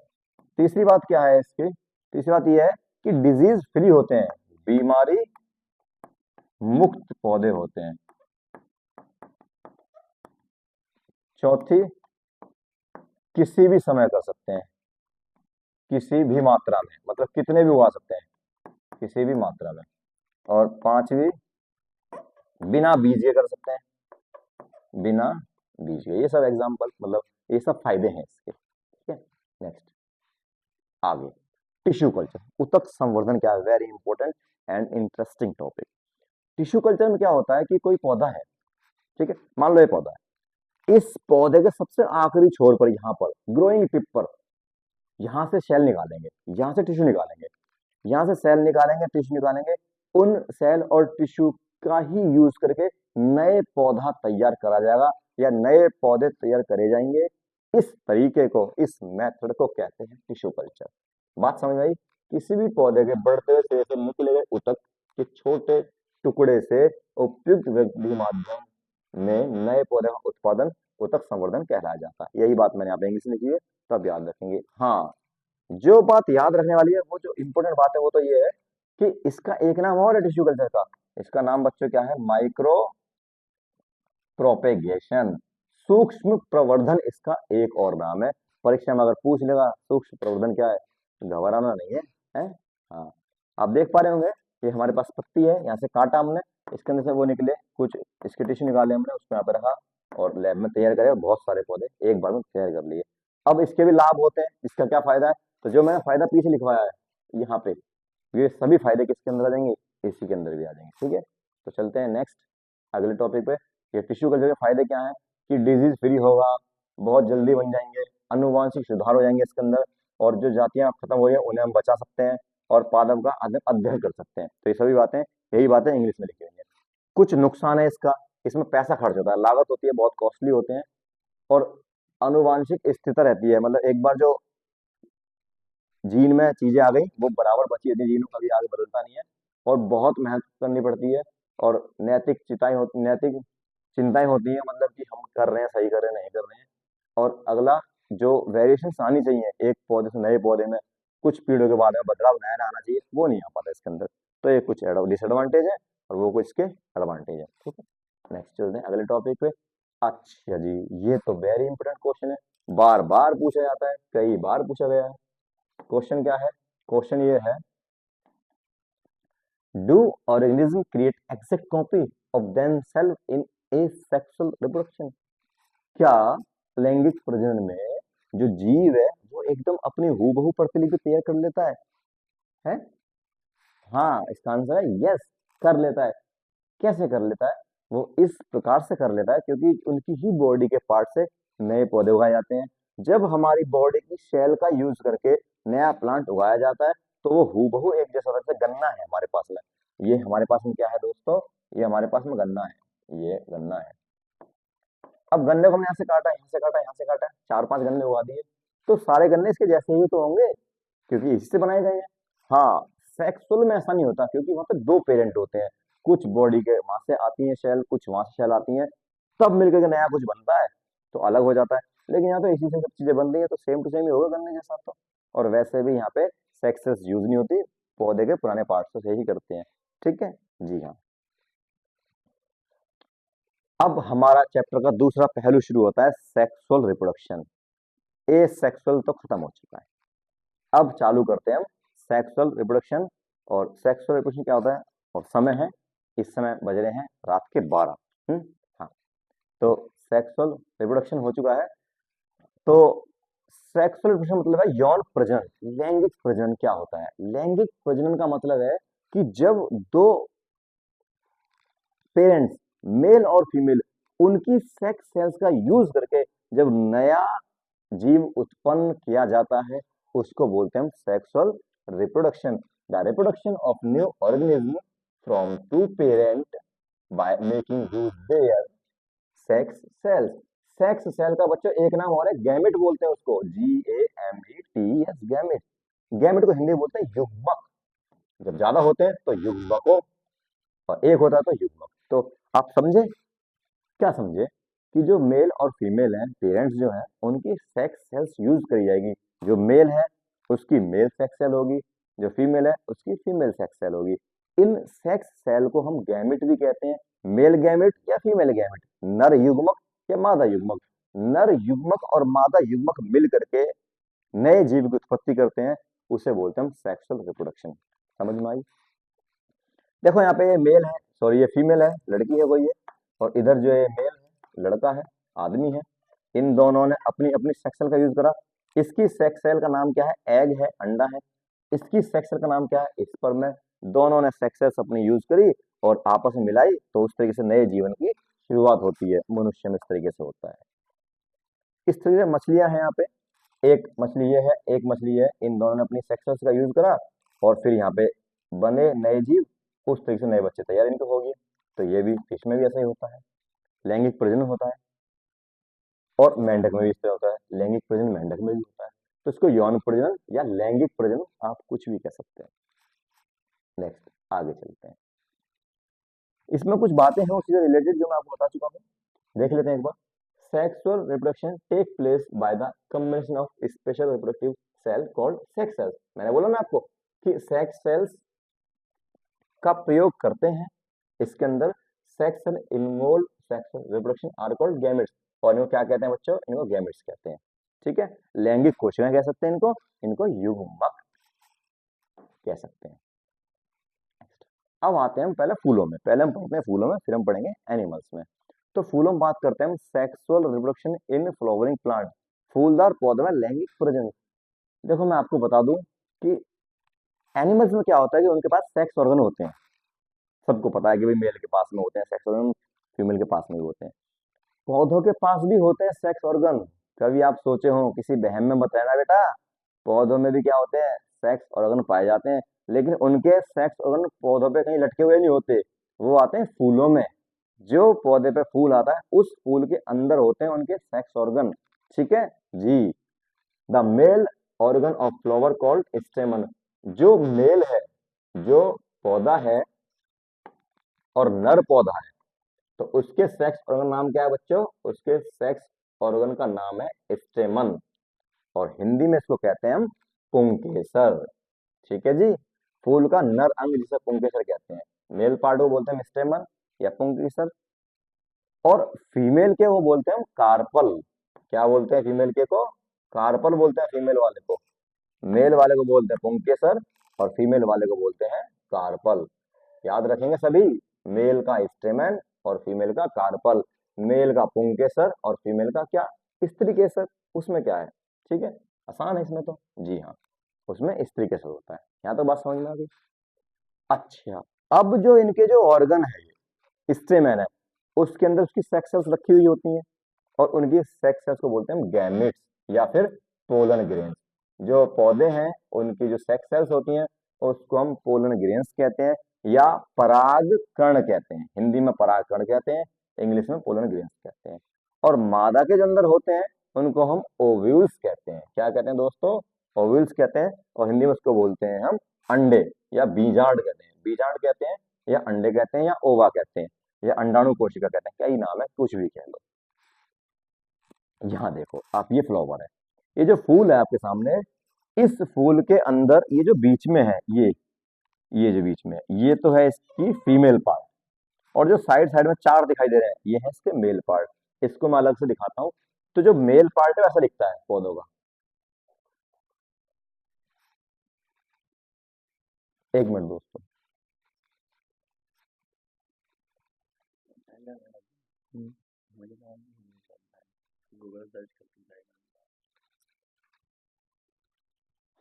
तीसरी बात क्या है इसकी, तीसरी बात यह है कि डिजीज फ्री होते हैं, बीमारी मुक्त पौधे होते हैं। चौथी, किसी भी समय कर सकते हैं, किसी भी मात्रा में, मतलब कितने भी उगा सकते हैं, किसी भी मात्रा में। और पांचवी, बिना बीज के कर सकते हैं, बिना बीज के। ये सब एग्जाम्पल, मतलब ये सब फायदे हैं इसके, ठीक है। नेक्स्ट, आगे, टिश्यू कल्चर, उत्तक संवर्धन क्या है, very important and interesting topic. Tissue culture में क्या होता है कि कोई पौधा है, ठीक है, मान लो ये पौधा है, इस पौधे के सबसे आखिरी छोर पर, यहाँ पर ग्रोइंग टिप पर, यहाँ से सेल निकालेंगे, यहाँ से टिश्यू निकालेंगे, यहाँ से सेल निकालेंगे, टिश्यू निकालेंगे, उन सेल और टिश्यू का ही यूज करके नए पौधा तैयार करा जाएगा, या नए पौधे तैयार करे जाएंगे। इस तरीके को, इस मेथड को कहते हैं टिश्यू कल्चर। बात समझ आई। किसी भी पौधे के बढ़ते हुए सिरे से निकले हुए उतक के छोटे टुकड़े से उपयुक्त वृद्धि माध्यम में नए पौधे का उत्पादन उतक संवर्धन कहलाया जाता है। यही बात मैंने यहाँ पे इंग्लिश में लिखी है, तो आप याद रखेंगे। हाँ, जो बात याद रखने वाली है, वो जो इंपॉर्टेंट बात है, वो तो ये है कि इसका एक नाम और है टिश्यू कल्चर का। इसका नाम बच्चों क्या है, माइक्रो प्रोपेगेशन, सूक्ष्म प्रवर्धन इसका एक और नाम है। परीक्षा में अगर पूछ लेगा सूक्ष्म प्रवर्धन क्या है, तो घबराना नहीं है, है? हाँ, आप देख पा रहे होंगे, ये हमारे पास पत्ती है, यहाँ से काटा हमने, इसके अंदर से वो निकले कुछ, इसके टिश्यू निकाले हमने, उसको यहाँ पे रखा और लैब में तैयार करे, और बहुत सारे पौधे एक बार में तैयार कर लिए। अब इसके भी लाभ होते हैं, इसका क्या फायदा है, तो जो मैंने फायदा पीछे लिखवाया है यहाँ पे, ये सभी फायदे किसके अंदर आ जाएंगे, इसी के अंदर भी आ जाएंगे, ठीक है। तो चलते हैं नेक्स्ट, अगले टॉपिक पे। ये टिश्यू कल्चर के फायदे क्या हैं कि डिजीज फ्री होगा, बहुत जल्दी बन जाएंगे, अनुवांशिक सुधार हो जाएंगे इसके अंदर, और जो जातियां खत्म हो रही है उन्हें हम बचा सकते हैं, और पादप का अध्ययन कर सकते हैं। तो ये सभी बातें, यही बातें इंग्लिश में लिखी हुई हैं। कुछ नुकसान है इसका, इसमें पैसा खर्च होता है, लागत होती है, बहुत कॉस्टली होते हैं, और अनुवांशिक स्थिरता रहती है, मतलब एक बार जो जीन में चीजें आ गई वो बराबर बची रहती है, जीनों कभी आगे बदलता नहीं है, और बहुत मेहनत करनी पड़ती है, और नैतिक चिंताएं होती है, मतलब कि हम कर रहे हैं, सही कर रहे हैं, नहीं कर रहे हैं। और अगला, जो वेरिएशन आनी चाहिए एक पौधे से नए पौधे में, कुछ पीढ़ियों के बाद में बदलाव नया नया आना चाहिए, वो नहीं आ पाता इसके अंदर। तो ये कुछ डिसएडवांटेज है, और वो कुछ इसके एडवांटेज है, ठीक है। नेक्स्ट चलते हैं अगले टॉपिक पे। अच्छा जी, ये तो वेरी इंपोर्टेंट क्वेश्चन है, बार बार पूछा जाता है, कई बार पूछा गया है। क्वेश्चन क्या है, क्वेश्चन ये है, do organism create exact copy of themselves in asexual reproduction. क्या लैंगिक प्रजनन में जो जीव है वो एकदम अपनी हूबहू प्रतिलिपि तैयार कर लेता है? हाँ, इसका आंसर है यस, कर लेता है। कैसे कर लेता है? वो इस प्रकार से कर लेता है क्योंकि उनकी ही बॉडी के पार्ट से नए पौधे उगाए जाते हैं। जब हमारी बॉडी की सेल का यूज करके नया प्लांट उगाया जाता है, तो वो हूबहू एक जैसा, वैसे गन्ना है हमारे पास में, ये हमारे पास में क्या है दोस्तों, ये हमारे पास में गन्ना है, ये गन्ना है, अब गन्ने को हमने यहाँ से काटा, यहाँ से काटा, यहाँ से काटा, 4-5 गन्ने उगा दिए, तो सारे गन्ने इसके जैसे ही तो होंगे, क्योंकि इसी से बनाए गए हैं। हाँ, सेक्सुअल में ऐसा नहीं होता, क्योंकि वहां पे दो पेरेंट होते हैं, कुछ बॉडी के वहां से आती है सेल, कुछ वहां से सेल आती हैं, तब मिलकर के नया कुछ बनता है, तो अलग हो जाता है। लेकिन यहाँ तो इसी से सब चीजें बन रही है, तो सेम टू सेम ही होगा गन्ने के साथ तो। और वैसे भी यहाँ पे सेक्सेस यूज नहीं होती, पौधे के पुराने पार्ट्स से ही करते हैं। ठीक है, जी हाँ। अब हमारा चैप्टर का दूसरा पहलू शुरू होता है, सेक्सुअल रिप्रोडक्शन। ए सेक्सुअल तो खत्म हो चुका है, अब चालू करते हैं हम सेक्सुअल रिप्रोडक्शन। और सेक्सुअल रिप्रोडक्शन क्या होता है, और समय है, इस समय बज रहे हैं रात के 12। हाँ, तो सेक्सुअल रिप्रोडक्शन हो चुका है। तो सेक्सुअल रिप्रोडक्शन मतलब है यौन प्रजनन। लैंगिक प्रजनन क्या होता है, लैंगिक प्रजनन का मतलब है कि जब दो पेरेंट्स, मेल और फीमेल, उनकी सेक्स सेल्स का यूज करके जब नया जीव उत्पन्न किया जाता है, उसको बोलते हैं हम sexual reproduction. The reproduction of new organism from two parent by making use their sex cells. Sex cell का बच्चों एक नाम और है गैमेट, बोलते हैं उसको, GAMETS, गैमेट। गैमेट को हिंदी में बोलते हैं युग्मक। जब ज्यादा होते हैं तो युग्मकों, और एक होता है तो युग्मक। तो आप समझे, क्या समझे, कि जो मेल और फीमेल हैं, पेरेंट्स जो हैं, उनकी सेक्स सेल्स यूज करी जाएगी। जो मेल है उसकी मेल सेक्स सेल होगी, जो फीमेल है उसकी फीमेल सेक्स सेल होगी। इन सेक्स सेल को हम गैमेट भी कहते हैं, मेल गैमेट या फीमेल गैमेट, नर युग्मक या मादा युग्मक। नर युग्मक और मादा युग्मक मिल करके नए जीव की उत्पत्ति करते हैं, उसे बोलते हैं हम सेक्सुअल रिप्रोडक्शन। समझ में आई? देखो यहाँ पे ये मेल है, सॉरी ये फीमेल है, लड़की है कोई ये, और इधर जो है मेल है, लड़का है, आदमी है। इन दोनों ने अपनी अपनी सेक्स सेल का यूज करा। इसकी सेक्स सेल का नाम क्या है, एग है, अंडा है। इसकी सेक्स सेल का नाम क्या है, स्पर्म है। दोनों ने सेक्स सेल्स अपनी यूज करी और आपस में मिलाई, तो उस तरीके से नए जीवन की शुरुआत होती है। मनुष्य में इस तरीके से होता है। इस तरीके से मछलियां हैं यहाँ पे, एक मछली ये है, एक मछली है, इन दोनों ने अपनी सेक्स सेल्स का यूज करा और फिर यहाँ पे बने नए जीव, उस तरीके से नए बच्चे तैयार इनके हो गए। तो ये भी फिश में भी ऐसा ही होता है, लैंगिक प्रजनन होता है। और मेंढक में भी इस तरह होता है, लैंगिक प्रजनन मेंढक में भी होता है। तो इसको यौन प्रजनन या लैंगिक प्रजनन आप कुछ भी कह सकते हैं। नेक्स्ट आगे चलते हैं, इसमें कुछ बातें हैं उससे रिलेटेड जो मैं आपको बता चुका हूँ, देख लेते हैं एक बार। Sexual reproduction take place by the combination of special reproductive cell called sex cells. मैंने बोला ना आपको कि सेक्स सेल्स का प्रयोग करते हैं, इसके अंदर sex cell involve sexual reproduction are called gametes. और इनको क्या कहते हैं बच्चों, इनको गैमेट्स कहते हैं। ठीक है, लैंगिक कोशिकाएं कह सकते हैं इनको, इनको युग्मक कह सकते हैं। अब आते हैं हम पहले फूलों में, पहले हम पढ़ते हैं फूलों में, फिर हम पढ़ेंगे एनिमल्स में। तो फूलों में बात करते हैं हम sexual reproduction in flowering plant. फूलदार पौधों में लैंगिक प्रजनन। देखो मैं आपको बता दूं कि एनिमल्स में क्या होता है कि उनके पास सेक्स ऑर्गन होते हैं। सबको पता है कि भाई मेल के पास में होते हैं सेक्स ऑर्गन, फीमेल के पास में भी होते हैं। पौधों के पास भी होते हैं सेक्स ऑर्गन। कभी आप सोचे हो, किसी बहम में मत रहना बेटा, पौधों में भी क्या होते हैं, सेक्स ऑर्गन पाए जाते हैं। लेकिन उनके सेक्स ऑर्गन पौधों पे कहीं लटके हुए नहीं होते, वो आते हैं फूलों में। जो पौधे पे फूल आता है उस फूल के अंदर होते हैं उनके सेक्स ऑर्गन। ठीक है जी। The male organ of flower called stamen. जो मेल है, जो पौधा है और नर पौधा है, तो उसके सेक्स ऑर्गन नाम क्या है बच्चों, उसके सेक्स ऑर्गन का नाम है स्टेमन, और हिंदी में इसको कहते हैं हम पुंकेसर। ठीक है जी। फूल का नर अंग जिसे पुंकेसर कहते हैं, मेल पार्ट को बोलते हैं स्टेमन या पुंकेसर, और फीमेल के वो बोलते हैं हम कार्पल। क्या बोलते हैं फीमेल के को, कार्पल बोलते हैं फीमेल वाले को। मेल वाले को बोलते हैं पुंकेसर और फीमेल वाले को बोलते हैं कार्पल। याद रखेंगे सभी, मेल का स्टेमन और फीमेल का कार्पल, मेल का पुंकेसर और फीमेल का क्या, स्त्री केसर। उसमें क्या है, ठीक है, आसान है इसमें तो, जी हाँ, उसमें स्त्री केसर होता है। यहाँ तो बात समझ में आ गई। अच्छा, अब जो इनके जो ऑर्गन है, स्टेमन है, उसके अंदर उसकी सेक्स सेल्स रखी हुई होती हैं, और उनकी सेक्स सेल्स को बोलते हैं हम गैमेट्स या फिर पोलन ग्रेन्स। जो पौधे हैं उनकी जो सेक्स सेल्स होती हैं उसको हम पोलन ग्रेन्स कहते हैं या पराग कण कहते हैं। हिंदी में पराग कण कहते हैं, इंग्लिश में पोलन ग्रेन्स कहते हैं। और मादा के जो अंदर होते हैं उनको हम ओव्यूल्स कहते हैं। क्या कहते हैं दोस्तों? ओव्यूल्स कहते हैं। और हिंदी में उसको बोलते हैं हम अंडे या बीजांड कहते हैं। बीजांड कहते हैं या अंडे कहते हैं या ओवा कहते हैं या अंडाणु कोशिका कहते हैं, क्या ही नाम है, कुछ भी कह लो। यहाँ देखो आप, ये फ्लावर है, ये जो फूल है आपके सामने, इस फूल के अंदर ये जो बीच में है, ये जो बीच में है, ये तो है इसकी फीमेल पार्ट। और जो साइड साइड में चार दिखाई दे रहे हैं, ये है इसके मेल पार्ट। इसको मैं अलग से दिखाता हूँ। तो जो मेल पार्ट है वैसा दिखता है पौधों का। एक मिनट दोस्तों। हम्म,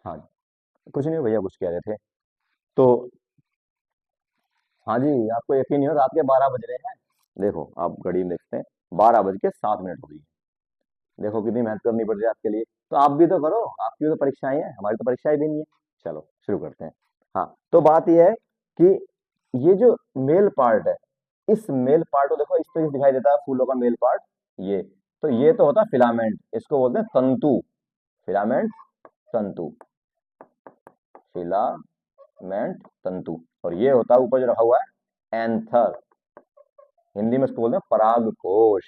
हाँ, कुछ नहीं भैया, कुछ कह रहे थे तो। हाँ जी, आपको यकीन नहीं हो, रात के 12 बज रहे हैं। देखो आप घड़ी में देखते हैं, 12 बज के 7 मिनट हो गई है। देखो कितनी मेहनत करनी पड़ रही है आपके लिए। तो आप भी तो करो, आपकी भी तो परीक्षाएं हैं, हमारी तो परीक्षाएं भी नहीं है। चलो शुरू करते हैं। हाँ, तो बात यह है कि ये जो मेल पार्ट है, इस मेल पार्ट को देखो इस तरीके से दिखाई देता है फूलों का मेल पार्ट। ये तो ये तो होता है फिलामेंट, इसको बोलते हैं तंतु। फिलामेंट, तंतु, फिलामेंट, तंतु। और ये होता है ऊपर जो रखा हुआ है एंथर, हिंदी में इसको बोलते हैं परागकोश।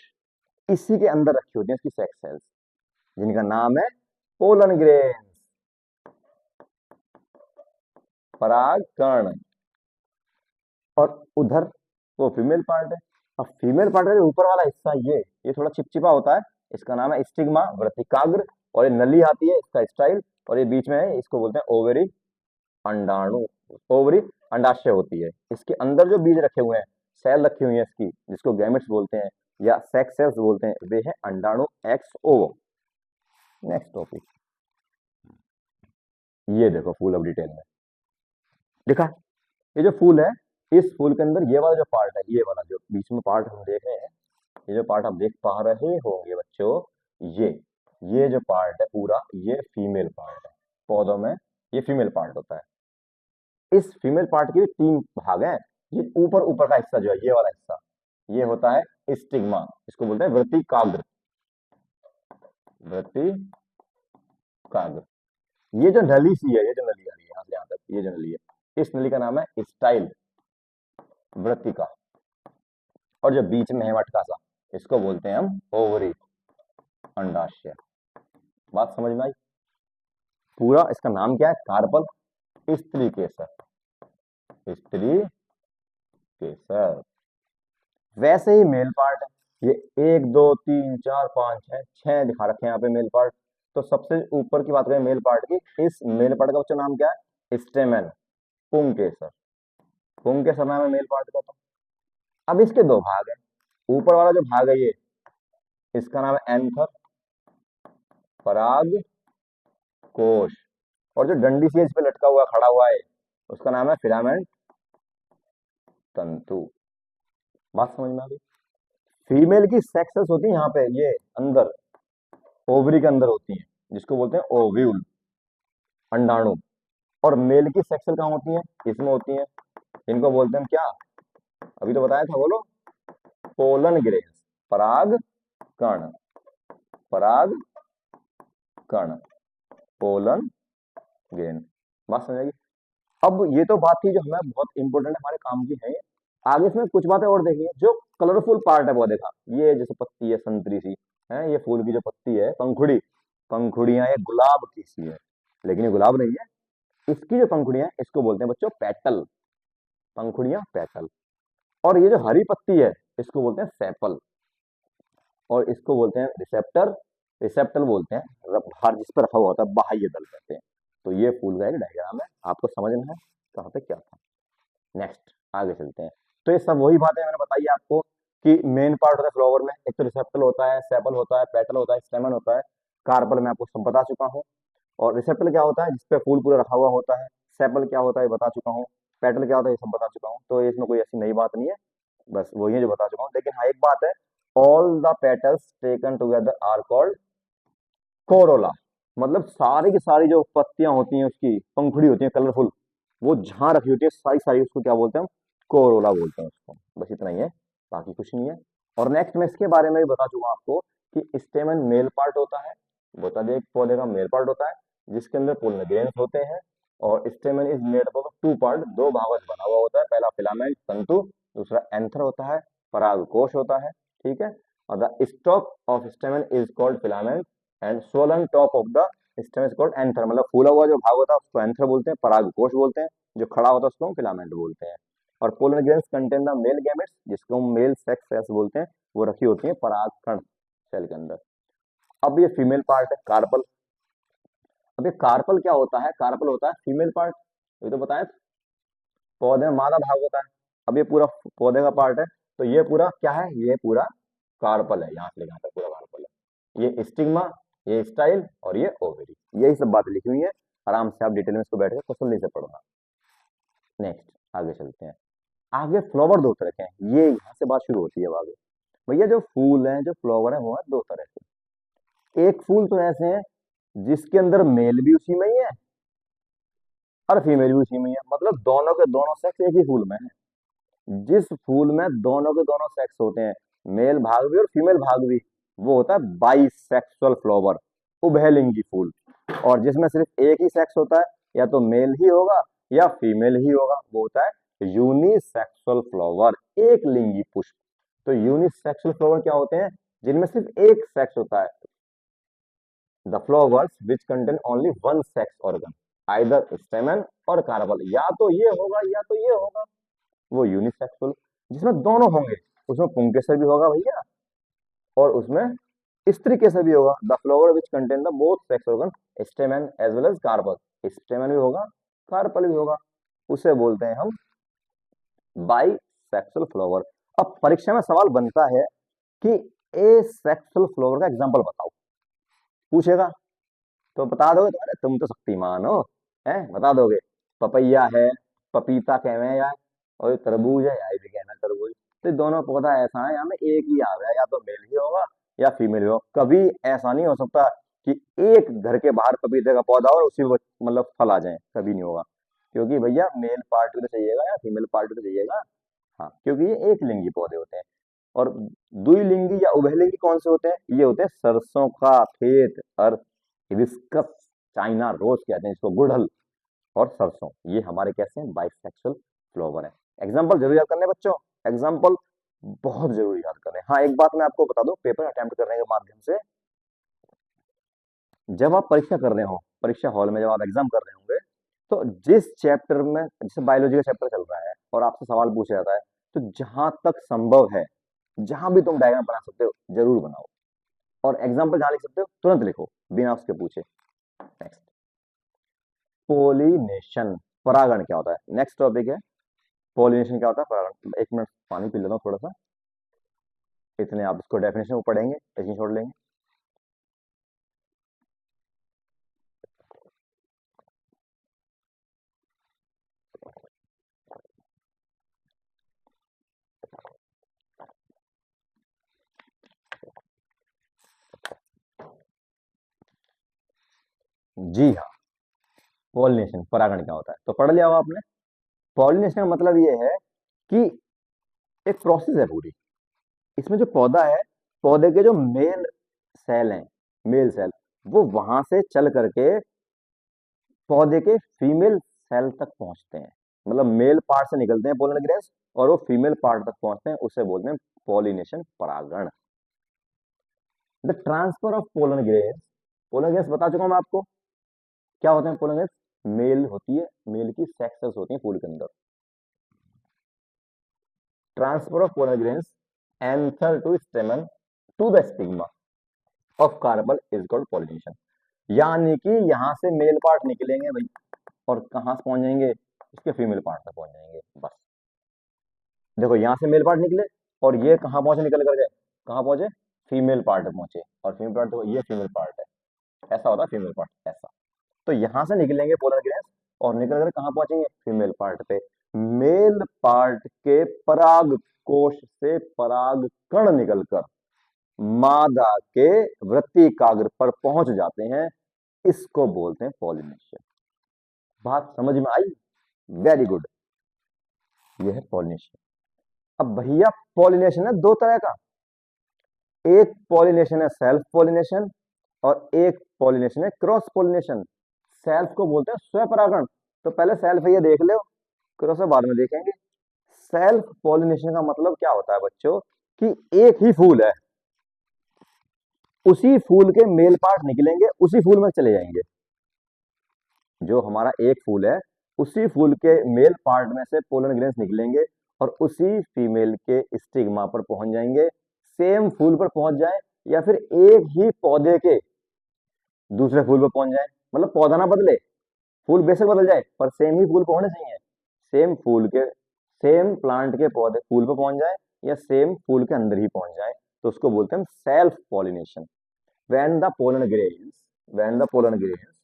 इसी के अंदर रखी होती है इसकी सेक्स सेल्स, जिनका नाम है पोलन ग्रेन्स, परागकण। और उधर वो फीमेल पार्ट है। अब फीमेल पार्ट का जो ऊपर वाला हिस्सा, ये थोड़ा चिपचिपा होता है, इसका नाम है स्टिग्मा, वृत्तिकाग्र। और ये नली आती है, इसका स्टाइल। और ये बीच में है, इसको बोलते हैं ओवरी, अंडाणु। ओवरी अंडाशय होती है। इसके अंदर जो बीज रखे हुए हैं, सेल रखी हुई है इसकी, जिसको गैमेट्स बोलते हैं या सेक्स सेल्स बोलते हैं, वे है अंडाणु, एक्स ओवम। नेक्स्ट टॉपिक, ये देखो फूल अब डिटेल में दिखा। ये जो फूल है, इस फूल के अंदर ये वाला जो पार्ट है, ये वाला जो बीच में पार्ट हम देख रहे हैं, ये जो पार्ट आप देख पा रहे होंगे बच्चों, ये ये जो पार्ट है पूरा, ये फीमेल पार्ट है। पौधों में ये फीमेल पार्ट होता है। इस फीमेल पार्ट के भी तीन भाग हैं। ये ऊपर ऊपर का हिस्सा जो है, ये वाला हिस्सा, ये होता है स्टिग्मा, इसको बोलते हैं वृत्तिकाग्र। वृत्तिकाग्र। ये जो नली सी है, ये जो नली आ रही है यहाँ से यहाँ तक, ये जो नली है, इस नली का नाम है स्टाइल, वृत्तिका। और जो बीच में है मटका सा, इसको बोलते हैं हम ओवरी, अंडाशय। बात समझ में आई? पूरा इसका नाम क्या है? कार्पल, स्त्री केसर, स्त्री केसर। वैसे ही मेल पार्ट है, ये 1 2 3 4 5 6 दिखा रखे हैं यहाँ पे मेल पार्ट। तो सबसे ऊपर की बात करें मेल पार्ट की, इस मेल पार्ट का बच्चा नाम क्या है? स्टेमन, पुंकेसर। पुंकेसर नाम है मेल पार्ट का। तो अब इसके दो भाग हैं। ऊपर वाला जो भाग है ये, इसका नाम है एंथर, पराग कोश। और जो डंडी सी इस पे लटका हुआ खड़ा हुआ है, उसका नाम है फिलामेंट, तंतु। बात समझ में आ गई? फीमेल की सेक्सेस होती है यहाँ पे, ये अंदर ओवरी के अंदर होती है, जिसको बोलते हैं ओव्यूल, अंडाणु। और मेल की सेक्सेस कहाँ होती है? इसमें होती है। इनको बोलते हैं क्या? अभी तो बताया था, बोलो। पोलन ग्रेन्स, पराग कण, पराग कण, पोलन ग्रेन। बात समझेगी? अब ये तो बात थी जो हमें बहुत इंपॉर्टेंट हमारे काम की है। आगे इसमें कुछ बातें और देखिए, जो कलरफुल पार्ट है पौधे का, ये जैसे पत्ती है संतरी सी है, ये फूल की जो पत्ती है, पंखुड़ी, पंखुड़ियां ये गुलाब की सी है, लेकिन ये गुलाब नहीं है। इसकी जो पंखुड़ियां हैं, इसको बोलते हैं बच्चों पेटल, पंखुड़ियां पेटल। और ये जो हरी पत्ती है, इसको बोलते हैं सेपल। और इसको बोलते हैं रिसेप्टर, रिसेप्टल बोलते हैं, बाहर जिस पर रखा हुआ होता है, बाह्य दल कहते हैं। तो ये फूल का एक डायग्राम है, आपको समझना है कहाँ पे क्या था। नेक्स्ट आगे चलते हैं। तो ये सब वही बातें मैंने बताई आपको कि मेन पार्ट होता है फ्लावर में, एक तो रिसेप्टल होता है, सेपल होता है, पेटल होता है, स्टेमन होता है, कार्पल मैं आपको सब बता चुका हूँ। और रिसेप्टल क्या होता है? जिसपे फूल पूरा रखा हुआ होता है। सेपल क्या होता है? ये बता चुका हूँ। पेटल क्या होता है? ये सब बता चुका हूँ। तो इसमें कोई ऐसी नई बात नहीं है, बस वही है जो बता चुका हूँ। लेकिन हाँ, एक बात है, all the petals taken together are called corolla. मतलब सारी की सारी जो पत्तियां होती हैं, उसकी पंखुड़ी होती है कलरफुल, वो जहां रखी होती है सारी सारी, उसको क्या बोलते हैं हम? कोरोला बोलते हैं उसको। बस इतना ही है, बाकी कुछ नहीं है। और नेक्स्ट मैं इसके बारे में भी बता चुका आपको कि स्टेमन मेल पार्ट होता है, बता दिया एक पौधे का मेल पार्ट होता है जिसके अंदर पोलन ग्रेन्स होते हैं। और stamen is made up of two part, दो भागों से बना हुआ होता है, पहला फिलामेंट तंतु, दूसरा एंथर होता है, परागकोश होता है, ठीक है। और the stock of स्टेमन is called filament and swollen top of the स्टेमन is called anther, मतलब फूला हुआ जो भाग होता है उसको एंथर बोलते हैं, परागकोश बोलते हैं, जो खड़ा होता है उसको हम फिलामेंट बोलते हैं। और pollen grains contain the male gametes, जिसको हम मेल सेक्स सेल्स बोलते हैं, वो रखी होती है परागकण सेल के अंदर। अब ये फीमेल पार्ट है कार्पल। अब ये कार्पल क्या होता है? कार्पल होता है फीमेल पार्ट, ये तो बताया, पौधे में मादा भाग होता है। अब ये पूरा पौधे का पार्ट है, तो ये पूरा क्या है? ये पूरा कार्पल है, यहाँ से लेकर यहाँ तक पूरा कार्पल है। ये स्टिग्मा, ये स्टाइल और ये ओवरी, यही सब बातें लिखी हुई है। आराम से आप डिटेल में इसको बैठ के तसल्ली से पढ़ना। नेक्स्ट आगे चलते हैं। आगे फ्लावर दो तरह के हैं, ये यहाँ से बात शुरू होती है अब आगे। भैया जो फूल हैं, जो फ्लावर है, वो है दो तरह के। एक फूल तो ऐसे हैं जिसके अंदर मेल भी उसी में ही है और फीमेल भी उसी में ही है, मतलब दोनों के दोनों सेक्स एक ही फूल में है। जिस फूल में दोनों के दोनों सेक्स होते हैं, मेल भाग भी और फीमेल भाग भी, वो होता है बाइसेक्सुअल फ्लावर, उभयलिंगी फूल। और जिसमें सिर्फ एक ही सेक्स होता है, या तो मेल ही होगा या फीमेल ही होगा, वो होता है यूनिसेक्सुअल फ्लावर, एक लिंगी पुष्प। तो यूनिसेक्सुअल फ्लावर क्या होते हैं? जिनमें सिर्फ एक सेक्स होता है। The flowers which contain only one sex organ, either स्टेमन और कार्पल, या तो ये होगा या तो ये होगा, वो यूनिसेक्सुअल। जिसमें दोनों होंगे, उसमें पुंकेसर भी होगा भैया और उसमें स्त्री केसर भी होगा। The flower which contain the both sex organ, stamen as well as carpel, stamen भी होगा कार्पल भी होगा, उसे बोलते हैं हम बाई सेक्सुअल फ्लावर। अब परीक्षा में सवाल बनता है कि ए सेक्सुअल फ्लावर का एग्जाम्पल बताओ, पूछेगा तो बता दोगे? तो अरे तुम तो शक्तिमान हो, हैं बता दोगे? पपैया है, पपीता कहवे हैं यार, और ये तरबूज है यार, ये भी कहना तरबूज। तो ये दोनों पौधा ऐसा है, यहाँ में एक ही आ गया, या तो मेल ही होगा या फीमेल ही होगा। कभी ऐसा नहीं हो सकता कि एक घर के बाहर पपीते का पौधा और उसी में मतलब फल आ जाए, कभी नहीं होगा। क्योंकि भैया मेल पार्ट भी तो चाहिएगा या फीमेल पार्ट भी तो चाहिएगा। हाँ, क्योंकि ये एक लिंगी पौधे होते हैं। और द्विलिंगी या उभयलिंगी कौन से होते हैं? ये होते हैं सरसों का खेत, अर्थ हिबिस्कस, चाइना रोज कहते हैं इसको, गुड़हल और सरसों, ये हमारे कैसे हैं? बाइसेक्सुअल फ्लावर है। एग्जाम्पल जरूर याद करने बच्चों, एग्जाम्पल बहुत जरूरी याद करने। हाँ, एक बात मैं आपको बता दूं, पेपर अटेम्प्ट करने के माध्यम से, जब आप परीक्षा कर रहे हो, परीक्षा हॉल में जब आप एग्जाम कर रहे होंगे, तो जिस चैप्टर में, जैसे बायोलॉजी का चैप्टर चल रहा है और आपसे सवाल पूछा जाता है, तो जहां तक संभव है, जहां भी तुम डायग्राम बना सकते हो जरूर बनाओ, और एग्जाम्पल जहां लिख सकते हो तुरंत लिखो बिना उसके पूछे। नेक्स्ट, पोलिनेशन, परागण क्या होता है? नेक्स्ट टॉपिक है पोलिनेशन क्या होता है, परागण। एक मिनट पानी पी लेता हूँ थोड़ा सा, इतने आप इसको डेफिनेशन में पढ़ेंगे, ऐसे ही छोड़ लेंगे। जी हाँ, पॉलिनेशन परागण क्या होता है तो पढ़ लिया होगा आपने। पॉलिनेशन का मतलब ये है कि एक प्रोसेस है पूरी। इसमें जो पौधा है, पौधे के जो मेल सेल हैं, मेल सेल, वो वहां से चल करके पौधे के फीमेल सेल तक पहुंचते हैं। मतलब मेल पार्ट से निकलते हैं पोलन ग्रेन्स और वो फीमेल पार्ट तक पहुंचते हैं, उसे बोलते हैं पॉलिनेशन, परागण। The transfer of pollen grains बता चुका हूं मैं आपको क्या होते हैं पोलन ग्रेन्स। मेल होती है, मेल की सेक्स सेल्स होती हैं फूल के अंदर। Transfer of pollen grains anther to stamen to the stigma of carpel is called pollination. यानी कि यहां से मेल पार्ट निकलेंगे भाई, और कहां से पहुंच जाएंगे? इसके फीमेल पार्ट तक पहुंच जाएंगे बस। देखो यहां से मेल पार्ट निकले और ये कहां पहुंचे? निकल कर गए कहां पहुंचे? फीमेल पार्ट तक पहुंचे, और फीमेल पार्ट तो ये फीमेल पार्ट है, ऐसा होता है फीमेल पार्ट ऐसा। तो यहां से निकलेंगे पोलर ग्रेन्स और निकल कर कहां पहुंचेंगे? फीमेल पार्ट पे। मेल पार्ट के पराग कोश से पराग कण निकलकर मादा के वृत्तिकाग्र पर पहुंच जाते हैं, इसको बोलते हैं पॉलिनेशन। बात समझ में आई? वेरी गुड, यह है पॉलिनेशन। अब भैया पॉलिनेशन है दो तरह का, एक पॉलिनेशन है सेल्फ पॉलिनेशन और एक पॉलिनेशन है क्रॉस पॉलिनेशन। सेल्फ को बोलते हैं स्वपरागण। तो पहले सेल्फ ये देख लो, क्रॉस बाद में देखेंगे। सेल्फ पॉलिनेशन का मतलब क्या होता है बच्चों, कि एक ही फूल है, उसी फूल के मेल पार्ट निकलेंगे, उसी फूल में चले जाएंगे। जो हमारा एक फूल है, उसी फूल के मेल पार्ट में से पोलन ग्रेन्स निकलेंगे और उसी फीमेल के स्टिग्मा पर पहुंच जाएंगे। सेम फूल पर पहुंच जाए या फिर एक ही पौधे के दूसरे फूल पर पहुंच जाए, मतलब पौधा ना बदले, फूल बेशक बदल जाए पर सेम ही फूल पहुंचने चाहिए। सेम फूल के, सेम प्लांट के पौधे फूल पर पहुंच जाए या सेम फूल के अंदर ही पहुंच जाए, तो उसको बोलते हैं self pollination. When the pollen grains, when the pollen grains,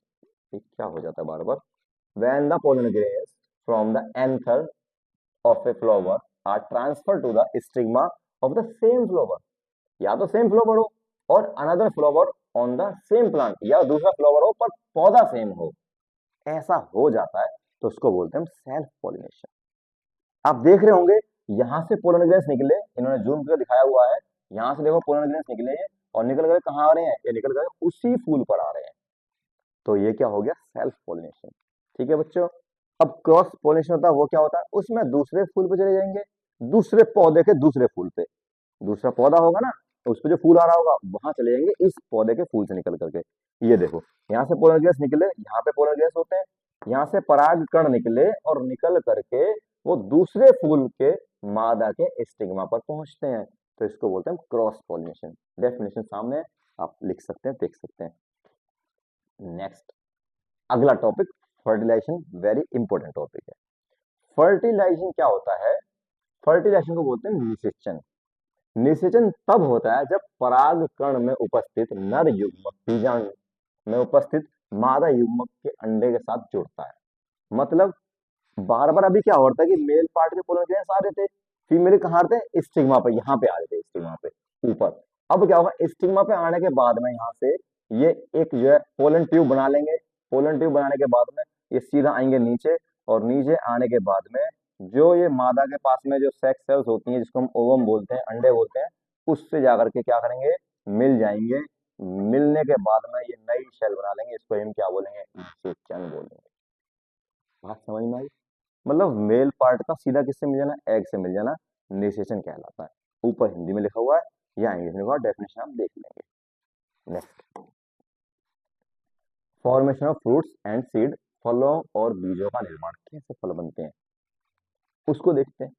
क्या हो जाता है बार बार, when the pollen grains from the anther of a flower are transferred to the stigma of the same flower, या तो सेम फ्लावर हो और another flower on the same plant, या दूसरा फ्लावर हो पर पौधा सेम हो, ऐसा हो जाता है तो उसको बोलते हैं सेल्फ पॉलिनेशन। आप देख रहे होंगे यहां से पोलन ग्रेन्स निकले, इन्होंने जूम करके दिखाया हुआ है, यहां से देखो पोलन ग्रेन्स निकले हैं और निकल गए कहां आ रहे हैं, ये निकल गए उसी फूल पर आ रहे हैं। तो ये क्या हो गया, सेल्फ पॉलिनेशन। ठीक है बच्चों। अब क्रॉस पॉलिनेशन होता है, वो क्या होता है, उसमें दूसरे फूल पे चले जाएंगे, दूसरे पौधे के दूसरे फूल पे, दूसरा पौधा होगा ना, तो उस पे जो फूल आ रहा होगा वहां चले जाएंगे इस पौधे के फूल से निकल करके। ये देखो, यहाँ से पोलर गैस निकले, यहाँ पे पोलर गैस होते हैं, यहाँ से पराग कण निकले और निकल करके वो दूसरे फूल के मादा के स्टिग्मा पर पहुंचते हैं, तो इसको बोलते हैं क्रॉस पॉलिनेशन। डेफिनेशन सामने है, आप लिख सकते हैं, देख सकते हैं। नेक्स्ट, अगला topic fertilization, very important topic है। फर्टिलाइजेशन क्या होता है, फर्टिलाइजेशन को बोलते हैं निषेचन। निषेचन तब होता है जब पराग कण में उपस्थित नर युग्मक बीजाणु में उपस्थित मादा युग्मक के अंडे के साथ जुड़ता है। मतलब बार बार अभी क्या होता है कि मेल पार्ट के पोलन ग्रेन्स आ रहे थे, फीमेल कहाँ आ रहे थे, स्टिग्मा पे, यहाँ पे आ रहे थे, स्टिग्मा पे ऊपर। अब क्या होगा, स्टिग्मा पे आने के बाद में यहाँ से ये एक जो है पोलन ट्यूब बना लेंगे। पोलन ट्यूब बनाने के बाद में ये सीधा आएंगे नीचे, और नीचे आने के बाद में जो ये मादा के पास में जो सेक्स सेल्स होती हैं, जिसको हम ओवम बोलते हैं, अंडे बोलते हैं, उससे जाकर के क्या करेंगे, मिल जाएंगे। मिलने के बाद में ये नई सेल बना लेंगे, इसको हम क्या बोलेंगे, निषेचन बोलेंगे। बात समझ में आई। मतलब मेल पार्ट का सीधा किससे मिल जाना, एग से मिल जाना, निषेचन कहलाता है। ऊपर हिंदी में लिखा हुआ है या इंग्लिश में लिखा हुआ है, डेफिनेशन आप देख लेंगे। Next, formation of fruits and seed, फलों और बीजों का निर्माण, कैसे फल बनते हैं उसको देखते हैं।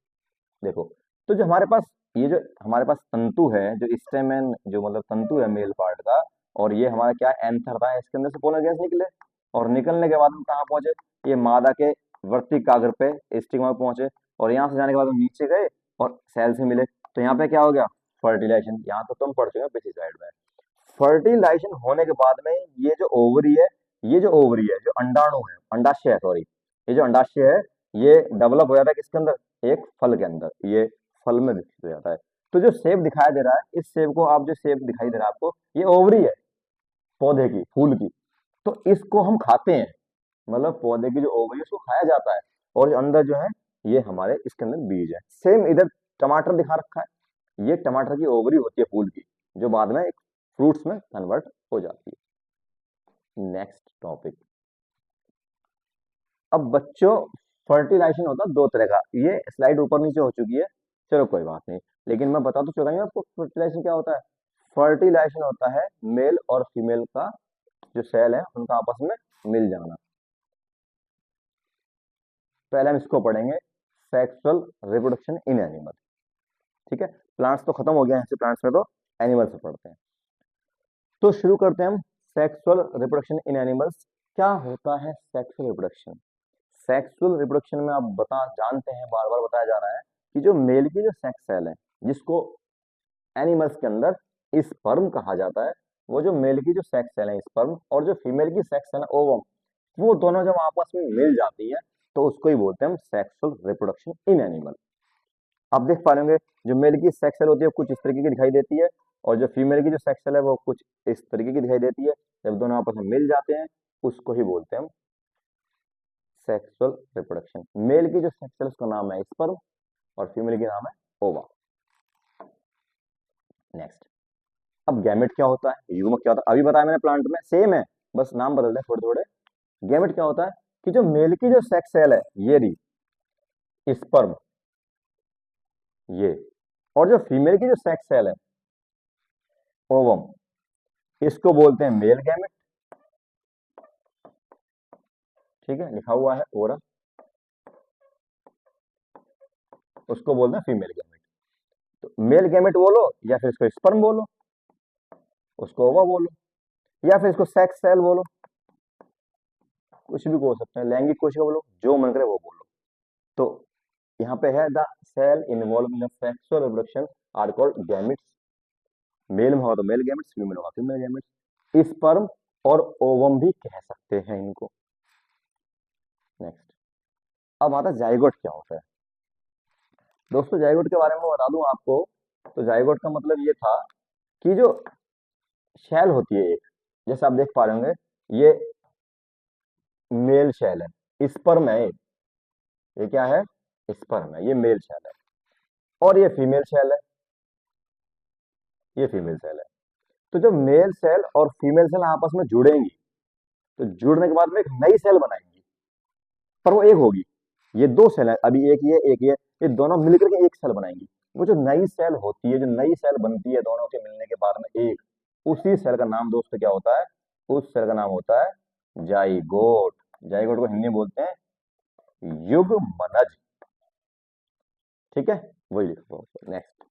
देखो, तो जो हमारे पास, ये जो हमारे पास तंतु है, जो स्टेमेन, जो मतलब तंतु है मेल पार्ट का, और ये हमारा क्या एंथर था, इसके अंदर से पोलन गैस निकले, और निकलने के बाद हम कहाँ पहुंचे, ये मादा के वर्ती कागर पे स्टिग्मा पे पहुंचे, और यहाँ से जाने के बाद हम नीचे गए और सेल से मिले, तो यहाँ पे क्या हो गया, फर्टिलाइजेशन। यहाँ तो तुम पढ़ चुके हो पिछली साइड में। फर्टिलाइजेशन होने के बाद में ये जो ओवरी है, ये जो ओवरी है, जो अंडाणु है, अंडाशय है, सॉरी, ये जो अंडाशय है, ये डेवलप हो जाता है किसके अंदर, एक फल के अंदर, ये फल में विकसित हो जाता है। तो जो सेब दिखाई दे रहा है, इस सेब को आप, जो सेब दिखाई दे रहा है आपको, ये ओवरी है पौधे की, फूल की। तो इसको हम खाते हैं, मतलब पौधे की जो ओवरी है उसको खाया जाता है, और जो अंदर जो है ये हमारे इसके अंदर बीज है। सेम इधर टमाटर दिखा रखा है, ये टमाटर की ओवरी होती है फूल की, जो बाद में एक फ्रूट्स में कन्वर्ट हो जाती है। नेक्स्ट टॉपिक, अब बच्चों फर्टिलाइजेशन होता है दो तरह का, ये स्लाइड ऊपर नीचे हो चुकी है, चलो कोई बात नहीं, लेकिन मैं बता दूं चुका हूं आपको फर्टिलाइजेशन क्या होता है। फर्टिलाइजेशन होता है मेल और फीमेल का जो सेल है उनका आपस में मिल जाना। पहले हम इसको पढ़ेंगे, सेक्सुअल रिप्रोडक्शन इन एनिमल। ठीक है, प्लांट्स तो खत्म हो गया है, प्लांट्स में तो एनिमल्स में पढ़ते हैं। तो शुरू करते हैं हम, सेक्सुअल रिप्रोडक्शन इन एनिमल्स। क्या होता है सेक्सुअल रिप्रोडक्शन। सेक्सुअल रिप्रोडक्शन में आप बता जानते हैं, बार बार बताया जा रहा है कि जो मेल की जो सेक्स सेल है, जिसको एनिमल्स के अंदर स्पर्म कहा जाता है, वो जो मेल की जो सेक्स सेल है स्पर्म, और जो फीमेल की सेक्स सेल है ओवम, वो दोनों जब आपस में मिल जाती है तो उसको ही बोलते हैं हम सेक्सुअल रिप्रोडक्शन इन एनिमल। आप देख पा रहे जो मेल की सेक्स सेल होती है कुछ इस तरीके की दिखाई देती है, और जो फीमेल की जो सेक्स सेल है वो कुछ इस तरीके की दिखाई देती है। जब दोनों आपस में मिल जाते हैं उसको ही बोलते हैं हम सेक्सुअल रिप्रोडक्शन। मेल की जो सेक्स सेल उसका नाम है स्पर्म और फीमेल की नाम है ओवा। नेक्स्ट, अब गैमेट क्या होता है, युग्मक क्या होता है, अभी बताया मैंने प्लांट में सेम है, बस नाम बदल रहे हैं थोड़े थोड़े। गैमेट क्या होता है कि जो मेल की जो सेक्स सेल है ये रही स्पर्म, ये, और जो फीमेल की जो सेक्स सेल है ओवम, इसको बोलते हैं मेल गैमेट। ठीक है, लिखा हुआ है ओरल, उसको बोलते हैं फीमेल गैमेट। तो मेल गैमेट बोलो या फिर इसको स्पर्म बोलो, उसको ओवा बोलो, या फिर इसको सेक्स सेल बोलो, कुछ भी बोल सकते हैं, लैंगिक कोशिका बोलो, जो मन करे वो बोलो। तो यहाँ पे है the cell involve in sexual reproduction are called gametes. Male में होगा तो मेल गैमेट्स, फीमेल होगा फीमेल गैमेट्स। स्पर्म और ओवम भी कह सकते हैं इनको। नेक्स्ट, अब आता है जाइगोट क्या होता है। दोस्तों जाइगोट के बारे में बता दूं आपको, तो जाइगोट का मतलब ये था कि जो शेल होती है एक, जैसे आप देख पा रहे होंगे, ये मेल शेल है, स्पर्म है ये क्या है, स्पर्म है, ये मेल शेल है, और ये फीमेल शेल है, ये फीमेल सेल है। तो जब मेल सेल और फीमेल सेल आपस में जुड़ेंगी, तो जुड़ने के बाद में एक नई सेल बनाएंगी, पर वो एक होगी। ये दो सेल है, अभी एक ये दोनों मिलकर के एक सेल बनाएंगी। वो जो नई सेल होती है, जो नई सेल बनती है दोनों के मिलने के बाद में एक, उसी सेल का नाम दोस्तों क्या होता है, उस सेल का नाम होता है जाइगोट। जाइगोट को हिंदी में बोलते हैं युग्मनज। ठीक है, वही लिखो। नेक्स्ट,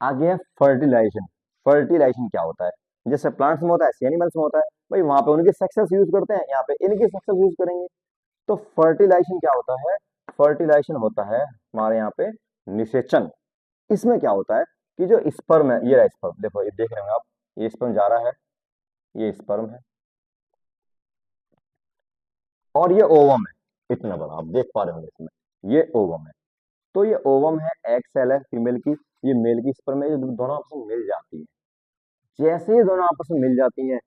आगे है फर्टिलाइजेशन। फर्टिलाइजेशन क्या होता है, जैसे प्लांट्स में होता है एनिमल्स में होता है, भाई वहां पे उनके सेक्सेस यूज करते हैं, यहाँ पे इनके सेक्सेस यूज करेंगे। तो फर्टिलाइजेशन क्या होता है, फर्टिलाइजेशन होता है हमारे यहाँ पे निषेचन। इसमें क्या होता है कि जो स्पर्म है, ये रहा स्पर्म, देखो ये देख रहे होंगे आप, ये स्पर्म जा रहा है, ये स्पर्म है, और ये ओवम है, इतना बड़ा आप देख पा रहे होंगे इसमें, ये ओवम है। तो ये ओवम है, एग सेल है फीमेल की, ये मेल की स्पर्म है, ये दोनों आपस में मिल जाती है। जैसे ही दोनों आपस में मिल जाती हैं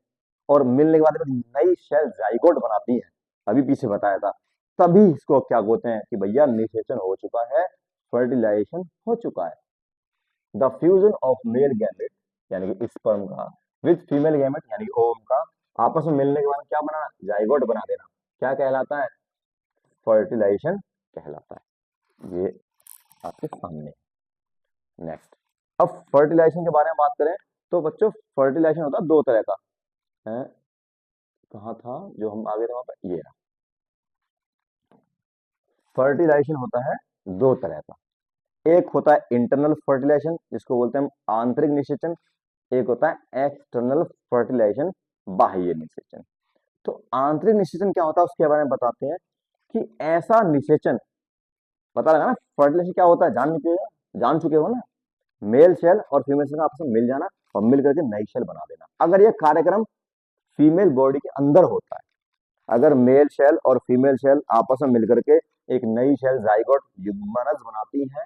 और मिलने के बाद में नई शेल जाइगोट बनाती है, अभी पीछे बताया था, तभी इसको क्या बोलते हैं कि भैया निषेचन हो चुका है, फर्टिलाइजेशन हो चुका है। The fusion of male gamete यानी कि स्पर्म का विद फीमेल गैमेट यानी कि ओवम का, आपस में मिलने के बाद क्या बनाना, जाइगोट बना देना, क्या कहलाता है, फर्टिलाइजेशन कहलाता है। ये आपके सामने। नेक्स्ट, अब फर्टिलाइजेशन के बारे में बात करें, तो बच्चों फर्टिलाइजेशन होता है दो तरह का है। कहाँ था जो हम आगे थे वहां पर, ये फर्टिलाइजेशन होता है दो तरह का। एक होता है इंटरनल फर्टिलाइजेशन जिसको बोलते हैं हम आंतरिक निषेचन, एक होता है एक्सटर्नल फर्टिलाइजेशन, बाह्य निषेचन। तो आंतरिक निषेचन क्या होता है उसके बारे में बताते हैं कि ऐसा निषेचन, पता लगा ना फर्टिलाइजेशन क्या होता है, जान चुके हो ना, मेल सेल और फीमेल सेल आपस में मिल जाना और मिल करके नई सेल बना देना। अगर यह कार्यक्रम फीमेल बॉडी के अंदर होता है, अगर मेल सेल और फीमेल सेल आपस में मिलकर के एक नई सेल जाइगोट युग्मनज बनाती है,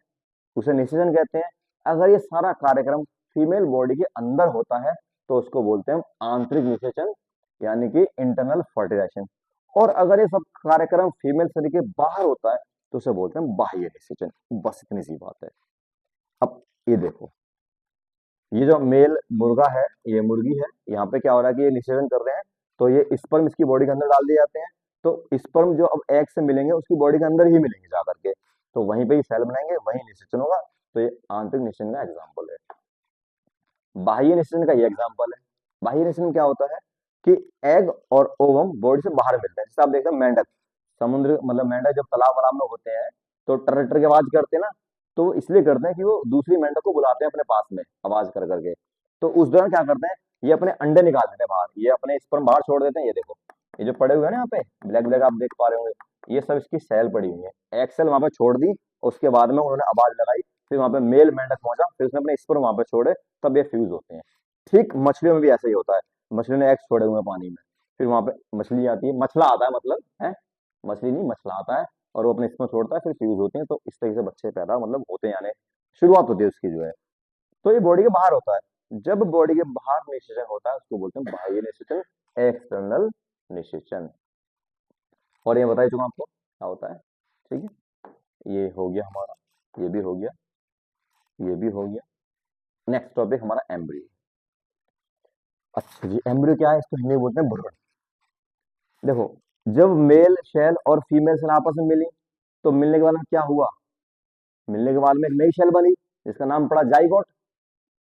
उसे निषेचन कहते हैं। अगर ये सारा कार्यक्रम फीमेल बॉडी के अंदर होता है तो उसको बोलते हैं हम आंतरिक निषेचन यानी कि इंटरनल फर्टिलाइजेशन। और अगर ये सब कार्यक्रम फीमेल शरीर के बाहर होता है तो उसे बोलते हैं बाह्य निषेचन। बस इतनी सी बात है। अब ये देखो, ये जो मेल मुर्गा है, ये मुर्गी है, यहाँ पे क्या हो रहा है कि ये निषेचन कर रहे हैं, तो ये स्पर्म इसकी बॉडी के अंदर डाल दिए जाते हैं। तो स्पर्म जो अब एग से मिलेंगे उसकी बॉडी के अंदर ही मिलेंगे जाकर के, तो वहीं पे ही सेल बनाएंगे, वहीं निषेचन होगा। तो ये आंतरिक निषेचन का एग्जाम्पल है। बाह्य निषेचन का ये एग्जाम्पल है। बाह्य निषेचन क्या होता है कि एग और ओवम बॉडी से बाहर मिलते हैं। जैसे आप देखते हैं मेंढक, समुद्र मतलब मेंढक जब तालाब वालाब में होते हैं तो टर टर की आवाज करते हैं ना, तो वो इसलिए करते हैं कि वो दूसरी मेंढक को बुलाते हैं अपने पास में आवाज कर करके। तो उस दौरान क्या करते हैं, ये अपने अंडे निकाल देते हैं बाहर, ये अपने स्पर्म बाहर छोड़ देते हैं। ये देखो, ये जो पड़े हुए हैं ना यहाँ पे ब्लैक ब्लैक आप देख पा रहे होंगे, ये सब इसकी सेल पड़ी हुई है, एक्सेल वहां पे छोड़ दी, उसके बाद में उन्होंने आवाज लगाई, फिर वहां पे मेल मेंढक पहुंचा, फिर उसने अपने स्पर्म वहां पे छोड़े, तब ये फ्यूज होते हैं। ठीक मछलियों में भी ऐसा ही होता है, मछलियों ने एग्स छोड़े हुए हैं पानी में, फिर वहां पे मछली आती है, मछला आता है मतलब है, मछली नहीं मछला आता है, और वो अपने स्पर्म छोड़ता है, फिर फ्यूज होते हैं, तो इस तरीके से बच्चे पैदा मतलब होते हैं, यानी शुरुआत होती है उसकी जो है। तो ये बॉडी के बाहर होता है। जब बॉडी के बाहर निषेचन होता है उसको बोलते हैं बाह्य निषेचन, एक्सटर्नल निषेचन। और ये बता चुका आपको क्या होता है। ठीक है, ये हो गया हमारा, ये भी हो गया, ये भी हो गया, नेक्स्ट टॉपिक हमारा एम्ब्रियो। अच्छा जी, एम्ब्रियो क्या है? इसको हिंदी में बोलते हैं भ्रूण। देखो, जब मेल शेल और फीमेल सेल आपस में मिली, तो मिलने के बाद में क्या हुआ? मिलने के बाद में एक नई शेल बनी जिसका नाम पड़ा जाइगोट।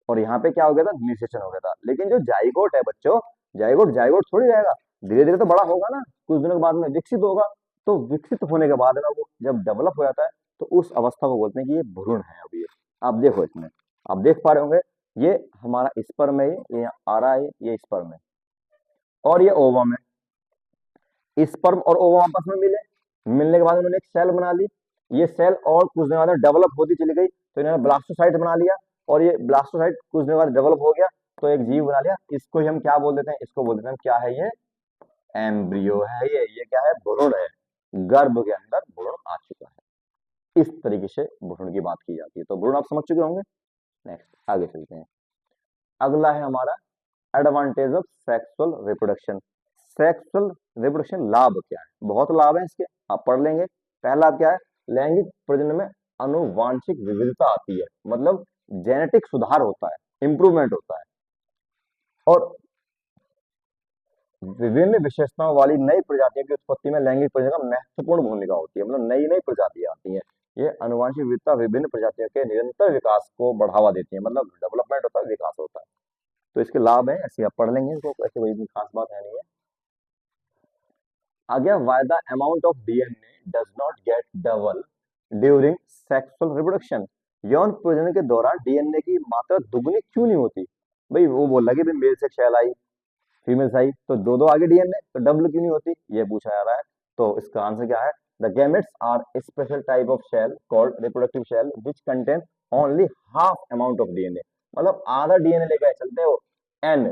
और यहाँ पे क्या हो गया था? निषेचन हो गया था। लेकिन जो जाइगोट है बच्चों, जाइगोट जाइगोट थोड़ी रहेगा, धीरे धीरे तो बड़ा होगा ना, कुछ दिनों के बाद में विकसित होगा। तो विकसित होने के बाद में वो जब डेवलप हो जाता है, तो उस अवस्था को बोलते हैं कि ये भ्रूण है। अभी ये आप देखो, इसमें आप देख पा रहे होंगे, ये हमारा स्पर्म है, ये आ रहा है, ये स्पर्म है और ये ओवम है। स्पर्म और ओवम आपस में मिले, मिलने के बाद उन्होंने एक सेल बना ली। ये सेल और कुछ दिन बाद में डेवलप होती चली गई, तो इन्होंने ब्लास्टोसाइट बना लिया। और ये ब्लास्टोसाइट कुछ दिन बाद डेवलप हो गया, तो एक जीव बना लिया। इसको ही हम क्या बोल देते हैं? इसको बोल देते हैं, क्या है ये? एम्ब्रियो है ये क्या है? भ्रूण है। गर्भ के अंदर भ्रूण आ चुका है। इस तरीके से भ्रूण की बात की जाती है। तो भ्रूण आप समझ चुके होंगे। नेक्स्ट आगे चलते हैं। अगला है हमारा advantage of sexual reproduction. Sexual reproduction लाभ क्या है? बहुत लाभ है इसके, आप पढ़ लेंगे। पहला क्या है? लैंगिक प्रजनन में अनुवांशिक विविधता आती है, मतलब जेनेटिक सुधार होता है, इंप्रूवमेंट होता है। और विभिन्न विशेषताओं वाली नई प्रजातियों की उत्पत्ति में लैंगिक प्रजनन का महत्वपूर्ण भूमिका होती है, मतलब नई नई प्रजातियां आती हैं। ये अनुवांशिक विविधता विभिन्न प्रजातियों के निरंतर विकास को बढ़ावा देती है, मतलब डेवलपमेंट होता है, विकास होता है। तो इसके लाभ है, ऐसे आप पढ़ लेंगे इसको, ऐसे कोई खास बात है नहीं है। आगे, why the amount of DNA does not gate double during sexual reproduction. यौन प्रजनन के दौरान डीएनए की मात्रा दुगनी क्यों नहीं होती? भाई वो बोल रहा है कि मेल से शैल आई, फीमेल से आई, तो दो दो आगे डीएनए, तो डबल क्यों नहीं होती, ये पूछा जा रहा है। तो इसका आंसर क्या है? The gametes are special type of cell called reproductive cell which contain only half amount of DNA. मतलब आधा डीएनए लेकर चलते हो। एन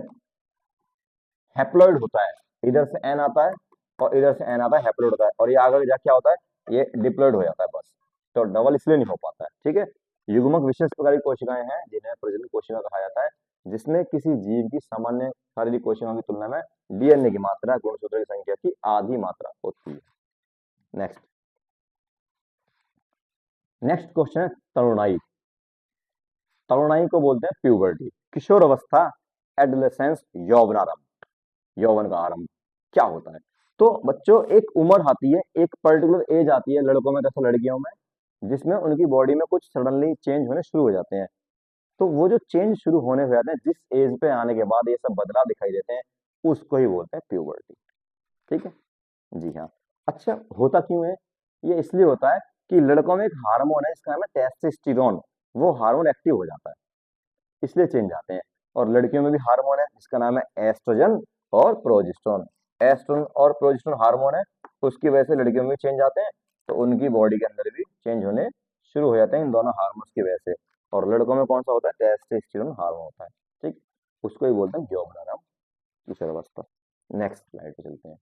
हैप्लॉइड होता है, इधर से एन आता है और इधर से एन आता है, हैप्लॉइड होता है। और ये आगे जाके क्या होता है? ये डिप्लॉइड हो जाता है बस। तो डबल इसलिए नहीं हो पाता है, ठीक है। युग्मक विशेष प्रकार की कोशिकाएं हैं जिन्हें प्रजनन कोशिका कहा जाता है, जिसमें किसी जीव की सामान्य शारीरिक कोशिकाओं की तुलना में डीएनए की मात्रा गुणसूत्र की संख्या की आधी मात्रा होती है। नेक्स्ट नेक्स्ट क्वेश्चन है तरुणाई। तरुणाई को बोलते हैं प्यूबर्टी, किशोर अवस्था, एडोलेसेंस, यौवनारंभ। यौवन का आरंभ क्या होता है? तो बच्चों, एक उम्र आती है, एक पर्टिकुलर एज आती है लड़कों में तथा लड़कियों में, जिसमें उनकी बॉडी में कुछ सडनली चेंज होने शुरू हो जाते हैं। तो वो जो चेंज शुरू होने हो जाते हैं, जिस एज पे आने के बाद ये सब बदलाव दिखाई देते हैं, उसको ही बोलते हैं प्यूबर्टी। ठीक है जी हाँ। अच्छा, होता क्यों है? ये इसलिए होता है कि लड़कों में एक हार्मोन है, इसका नाम है टेस्टोस्टेरोन। वो हार्मोन एक्टिव हो जाता है, इसलिए चेंज आते हैं। और लड़कियों में भी हार्मोन है, जिसका नाम है एस्ट्रोजन और प्रोजेस्टेरोन। एस्ट्रोजन और प्रोजेस्टेरोन हार्मोन है, उसकी वजह से लड़कियों में भी चेंज आते हैं, तो उनकी बॉडी के अंदर भी चेंज होने शुरू हो जाते हैं इन दोनों हार्मोन्स की वजह से। और लड़कों में कौन सा होता है? टेस्टोस्टेरोन हार्मोन होता है। ठीक, उसको ही बोलते हैं यौवनारंभ, किशोर अवस्था। नेक्स्ट स्लाइड पे चलते हैं।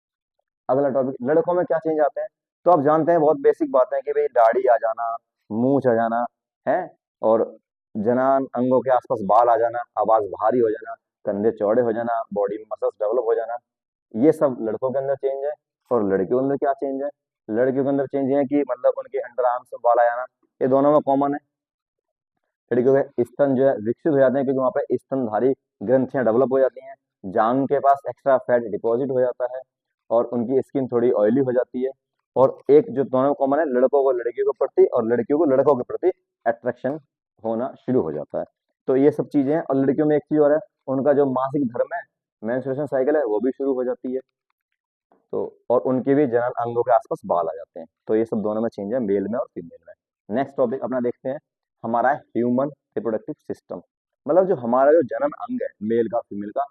अगला टॉपिक, लड़कों में क्या चेंज आते हैं? तो आप जानते हैं, बहुत बेसिक बात है कि भाई दाढ़ी आ जाना, मूंछ आ जाना है, और जनान अंगों के आसपास बाल आ जाना, आवाज भारी हो जाना, कंधे चौड़े हो जाना, बॉडी में मसल्स डेवलप हो जाना, ये सब लड़कों के अंदर चेंज है। और लड़कियों के अंदर क्या चेंज है? लड़कियों के अंदर चेंज है कि मतलब उनके अंडर आर्म्स में बाल आ जाना, ये दोनों में कॉमन है। लड़कियों के स्तन जो है विकसित हो जाते हैं, क्योंकि वहां पे स्तनधारी ग्रंथियां डेवलप हो जाती हैं, जांग के पास एक्स्ट्रा फैट डिपॉजिट हो जाता है, और उनकी स्किन थोड़ी ऑयली हो जाती है। और एक जो दोनों कॉमन है, लड़कों को लड़कियों के प्रति और लड़कियों को लड़कों के प्रति अट्रैक्शन होना शुरू हो जाता है। तो ये सब चीजें हैं। और लड़कियों में एक चीज और है, उनका जो मासिक धर्म है, मेंस्ट्रुएशन साइकिल है, वो भी शुरू हो जाती है। तो और उनके भी जनन अंगों के आसपास बाल आ जाते हैं। तो ये सब दोनों में चेंज है, मेल में और फीमेल में। नेक्स्ट टॉपिक अपना देखते हैं, हमारा है ह्यूमन रिप्रोडक्टिव सिस्टम। मतलब जो हमारा जो जनन अंग है, मेल का फीमेल का,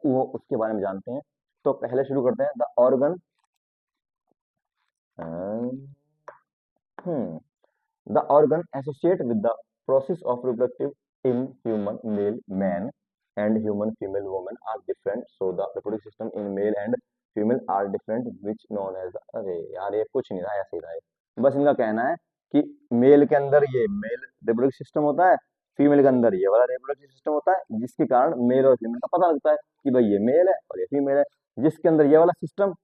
वो उसके बारे में जानते हैं। तो पहले शुरू करते हैं, the organ the organ associate with the process of reproductive in human male man and human female women are different, so the reproductive system in male and female are different which known as, अरे यार ये कुछ नहीं रहा, ऐसे ही रहा है। बस इनका कहना है कि मेल के अंदर ये मेल रिप्रोडक्टिव सिस्टम होता है, फीमेल के अंदर ये वाला रिप्रोडक्टिव सिस्टम होता है, जिसके कारण मेल और फीमेल का पता लगता है कि भाई ये मेल है और ये फीमेल है। जिसके अंदर ये वाला सिस्टम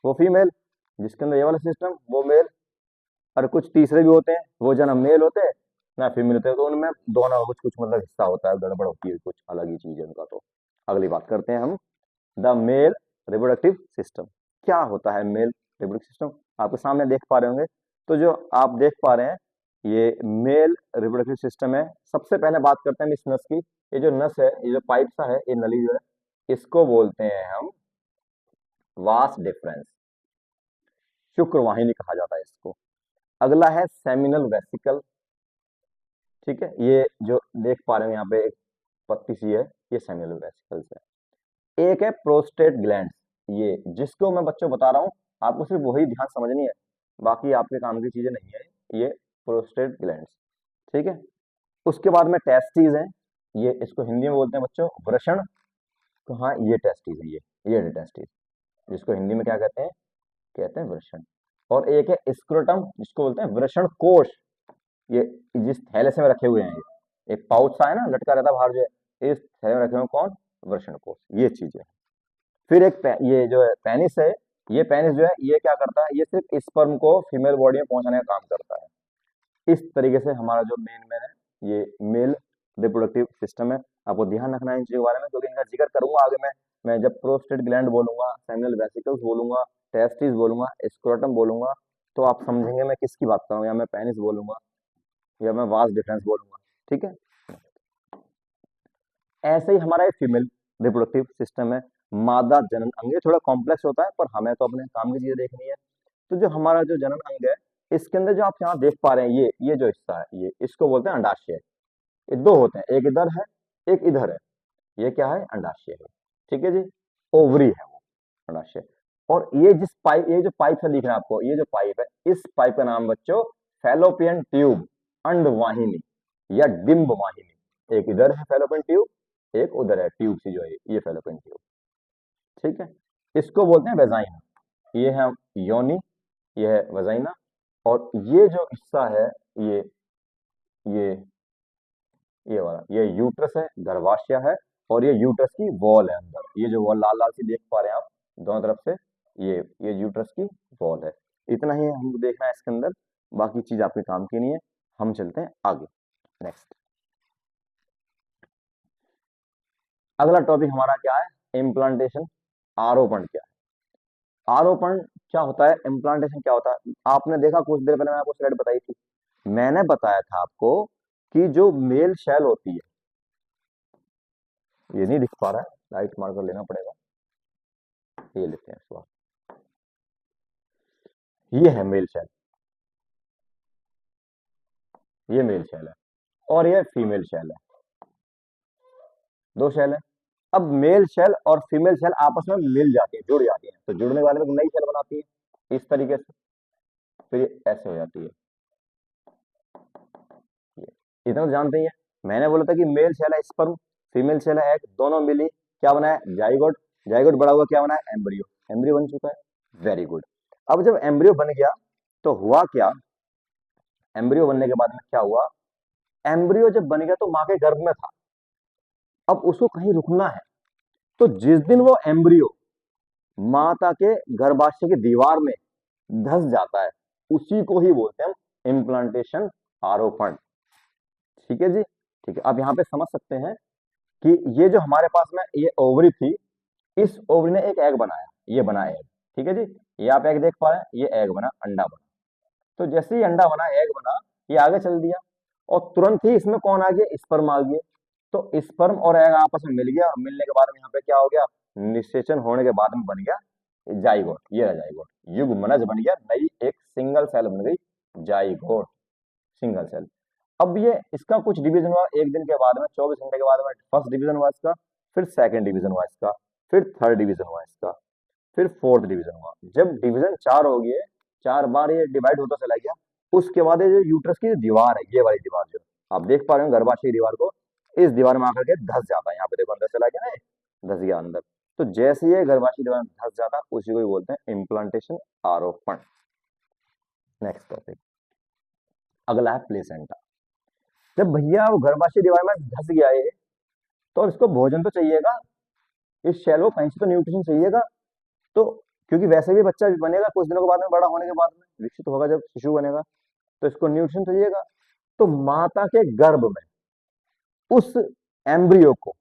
वो फीमेल, जिसके अंदर ये वाला सिस्टम वो मेल। और कुछ तीसरे भी होते हैं, वो जन्म मेल होते हैं ना फीमेल होते हैं, तो उनमें दोनों का कुछ कुछ मतलब हिस्सा होता है, गड़बड़ होती है, कुछ अलग ही चीज है उनका। तो अगली बात करते हैं हम, द मेल रिप्रोडक्टिव सिस्टम। क्या होता है मेल रिप्रोडक्टिव सिस्टम? आपके सामने देख पा रहे होंगे। तो जो आप देख पा रहे हैं, ये मेल रिप्रोडक्टिव सिस्टम है। सबसे पहले बात करते हैं इस नस की। ये जो नस है, ये जो पाइप सा है, ये नली जो है, इसको बोलते हैं हम वास डिफरेंस, शुक्रवाहिनी कहा जाता है इसको। अगला है सेमिनल वेसिकल। ठीक है, ये जो देख पा रहे हैं यहाँ पे एक पत्ती सी है, ये सेमिनल वेसिकल्स है। एक है प्रोस्टेट ग्लैंड, ये जिसको मैं बच्चों बता रहा हूँ, आपको सिर्फ वही ध्यान समझनी है, बाकी आपके काम की चीजें नहीं है। ये प्रोस्टेट ग्लैंड, ठीक है। उसके बाद में टेस्टिस है, ये इसको हिंदी में बोलते हैं बच्चों वृषण। तो हाँ, ये टेस्टिस है, ये टेस्टिस, जिसको हिंदी में क्या कहते हैं वृषण। और एक है स्क्रोटम, जिसको बोलते हैं वृषण कोश। ये जिस थैले से में रखे हुए हैं, ये एक पाउच सा है ना, लटका रहता है बाहर जो है, इस थैले में रखे हुए हैं कौन? वृषण कोश, ये चीजें। फिर एक ये जो है पेनिस है, ये पेनिस जो है, ये क्या करता है? ये सिर्फ स्पर्म को फीमेल बॉडी में पहुंचाने का काम करता है। इस तरीके से हमारा जो मेन में है, ये मेल रिप्रोडक्टिव सिस्टम है। आपको ध्यान रखना है इन चीजों के बारे में, क्योंकि इनका जिक्र करूंगा आगे मैं जब प्रोस्टेट ग्लैंड बोलूंगा, सेमिनल वेसिकल्स बोलूंगा, टेस्टिस बोलूंगा, स्क्रोटम बोलूंगा, तो आप समझेंगे मैं किसकी बात कर रहा हूँ, या मैं पेनिस बोलूंगा, या मैं वास डिफरेंस बोलूंगा। ठीक है, ऐसे ही हमारा एक फीमेल रिप्रोडक्टिव सिस्टम है, मादा जनन अंग। ये थोड़ा कॉम्प्लेक्स होता है, पर हमें तो अपने काम की चीजें देखनी है। तो जो हमारा जो जनन अंग है, इसके अंदर जो आप यहाँ देख पा रहे हैं, ये जो हिस्सा है, ये इसको बोलते हैं अंडाशय। ये दो होते हैं, एक इधर है, एक इधर है। ये क्या है? अंडाशय है। ठीक है जी, ओवरी है वो, अंडाशय। और ये जो पाइप से दिख रहा है आपको, ये जो पाइप है, इस पाइप का नाम बच्चों फैलोपियन ट्यूब, अंडवाहिनी या डिंब वाहिनी। एक इधर है फैलोपियन ट्यूब, एक उधर है ट्यूब सी जो है, ये फैलोपियन ट्यूब। ठीक है, इसको बोलते हैं वेजाइना। ये है योनि, ये है वेजाइना। और ये जो हिस्सा है, ये ये ये वाला, ये यूट्रस है, गर्भाशय है। और ये यूट्रस की वॉल है अंदर, ये जो वॉल लाल लाल सी देख पा रहे हैं आप दोनों तरफ से, ये यूट्रस की वॉल है। इतना ही हमको देखना है इसके अंदर, बाकी चीज आपके काम की नहीं है। हम चलते हैं आगे, नेक्स्ट। अगला टॉपिक हमारा क्या है? इम्प्लांटेशन, आरोपण क्या है? आरोपण क्या होता है? इम्प्लांटेशन क्या होता है? आपने देखा कुछ देर पहले मैंने आपको स्लाइड बताई थी, मैंने बताया था आपको कि जो मेल शेल होती है, ये नहीं दिख पा रहा है, लाइट मार्कर लेना पड़ेगा, ये लेते हैं इस बार। ये है मेल शेल, ये मेल शेल है, और ये फीमेल शेल है, दो शेल है। अब मेल शेल और फीमेल शेल आपस में मिल जाती है, जुड़ जाती है, तो जुड़ने के बाद में एक नई शेल बनाती है इस तरीके से, फिर ये ऐसे हो जाती है। ये इतना तो जानते ही है। मैंने बोला था कि मेल शेल है स्पर्म, फीमेल शेल है एग, दोनों मिली क्या बनाया? जाइगोट। जाइगोट बड़ा हुआ क्या बना है? एम्ब्रियो। एम्ब्रियो बन चुका है, वेरी गुड। अब जब एम्ब्रियो बन गया, तो हुआ क्या? एम्ब्रियो बनने के बाद में क्या हुआ? एम्ब्रियो जब बन गया तो माँ के गर्भ में था, अब उसको कहीं रुकना है। तो जिस दिन वो एम्ब्रियो माता के गर्भाशय की दीवार में धस जाता है, उसी को ही बोलते हैं हम इम्प्लांटेशन, आरोपण। ठीक है जी, ठीक है। अब यहाँ पे समझ सकते हैं कि ये जो हमारे पास में ये ओवरी थी, इस ओवरी ने एक एग बनाया, ये बना एग। ठीक है जी, ये आप एग देख पा रहे हैं, ये एग बना, अंडा बना। तो जैसे ही अंडा बना, एग बना, ये आगे चल दिया, और तुरंत ही इसमें कौन आ गया? स्पर्म आ गया। तो स्पर्म और एग आपस में मिल गया, और मिलने के बाद में यहाँ पे क्या हो गया? निषेचन होने के बाद में बन गया जाइगोट, ये रहा जाइगोट, युग्मनज बन गया, नई एक सिंगल सेल बन गई, जाइगोट, सिंगल सेल। अब ये इसका कुछ डिवीजन हुआ एक दिन के बाद में, 24 घंटे के बाद में फर्स्ट डिवीजन हुआ इसका, फिर सेकंड डिवीजन हुआ इसका, फिर थर्ड डिवीजन हुआ इसका, फिर फोर्थ डिवीजन हुआ। जब डिवीजन 4 हो गए, 4 बार ये डिवाइड होता चला गया, उसके बाद ये जो यूट्रस की जो दीवार है, ये वाली दीवार जो आप देख पा रहे हो गर्भाशय की दीवार को, इस दीवार में आकर के धस जाता है। यहाँ पे देखो अंदर चला गया ना, धस गया अंदर। तो जैसे ये गर्भाशय दीवार में धस जाता है, उसी को ही बोलते हैं इम्प्लांटेशन, आरोपण। नेक्स्ट टॉपिक, अगला है प्लेसेंटा। जब भैया वो गर्भाशय दीवार में धस गया है, तो इसको भोजन तो चाहिएगा, इस शैल को कहीं से तो न्यूट्रिशन चाहिएगा। तो क्योंकि वैसे भी बच्चा बनेगा कुछ दिनों के बाद में, बड़ा होने के बाद में विकसित होगा, जब शिशु बनेगा, तो इसको न्यूट्रिशन चाहिएगा। तो माता के गर्भ में उस एम्ब्रियो को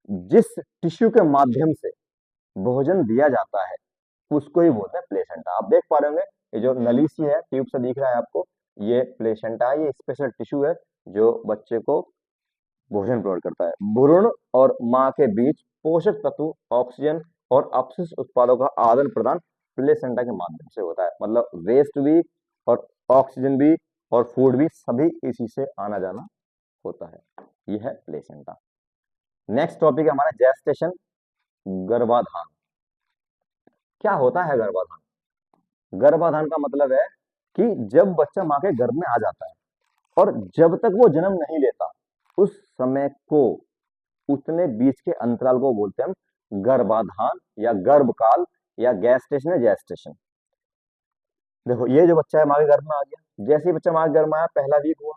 जिस टिश्यू के माध्यम से भोजन दिया जाता है उसको ही बोलते हैं प्लेसेंटा। आप देख पा रहे होंगे ये जो नली सी है, ट्यूब से दिख रहा है आपको, ये प्लेसेंटा है। ये स्पेशल टिश्यू है जो बच्चे को भोजन प्रोवाइड करता है। भ्रूण और मां के बीच पोषक तत्व, ऑक्सीजन और अपशिष्ट उत्पादों का आदान प्रदान प्लेसेंटा के माध्यम से होता है। मतलब वेस्ट भी और ऑक्सीजन भी और फूड भी सभी इसी से आना जाना होता है। यह है प्लेसेंटा। नेक्स्ट टॉपिक है हमारा जेस्टेशन, गर्भाधान। क्या होता है गर्भाधान? गर्भाधान का मतलब है कि जब बच्चा मां के गर्भ में आ जाता है और जब तक वो जन्म नहीं लेता उस समय को, उतने बीच के अंतराल को बोलते हैं हम गर्भाधान या गर्भकाल या गैस्टेशन या जेस्टेशन। देखो ये जो बच्चा है मां के गर्भ में आ गया, जैसे ही बच्चा मां के गर्भ में आया पहला वीक हुआ,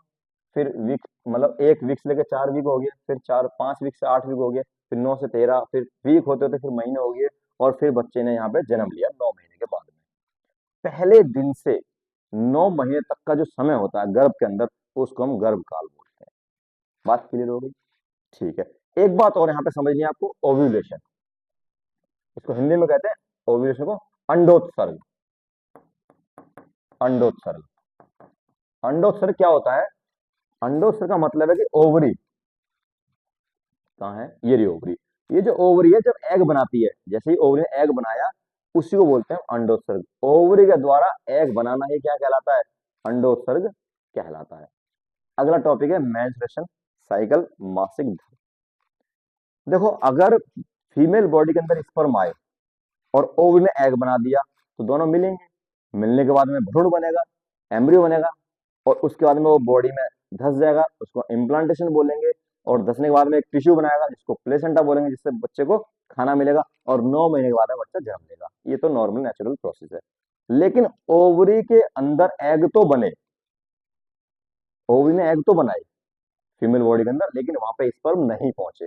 फिर वीक मतलब 1 वीक से लेकर 4 वीक हो गया, फिर 4-5 वीक से 8 वीक हो गया, फिर 9 से 13, फिर वीक होते होते फिर महीने हो गए और फिर बच्चे ने यहाँ पे जन्म लिया 9 महीने के बाद में। पहले दिन से 9 महीने तक का जो समय होता है गर्भ के अंदर उसको हम गर्भकाल बोलते हैं। बात क्लियर हो गई? ठीक है। एक बात और यहाँ पे समझनी है आपको, ओव्यूलेशन। इसको हिंदी में कहते हैं ओव्यूलेशन को अंडोत्सर्ग। अंडोत्सर्ग, अंडोत्सर्ग क्या होता है? अंडोत्सर्ग का मतलब है कि ओवरी कहाँ है, ये रही ओवरी। ये जो ओवरी है जब एग बनाती है, जैसे ही ओवरी ने एग बनाया उसी को बोलते हैं अंडोत्सर्ग। ओवरी के द्वारा एग बनाना ही क्या कहलाता है? अंडोत्सर्ग कहलाता है। अगला टॉपिक है मेंस्ट्रुएशन साइकिल, मासिक धर्म। देखो अगर फीमेल बॉडी के अंदर स्पर्म आए और ओवरी ने एग बना दिया तो दोनों मिलेंगे, मिलने के बाद में भ्रूण बनेगा, एम्ब्रियो बनेगा और उसके बाद में वो बॉडी में धस जाएगा, उसको इम्प्लांटेशन बोलेंगे। और धसने के बाद में एक टिश्यू बनाएगा जिसको प्लेसेंटा बोलेंगे, जिससे बच्चे को खाना मिलेगा और 9 महीने के बाद में बच्चा जन्म लेगा। ये तो नॉर्मल नेचुरल प्रोसेस है। लेकिन ओवरी के अंदर एग तो बने, ओवरी ने एग तो बनाए फीमेल बॉडी के अंदर, लेकिन वहां पे स्पर्म नहीं पहुंचे।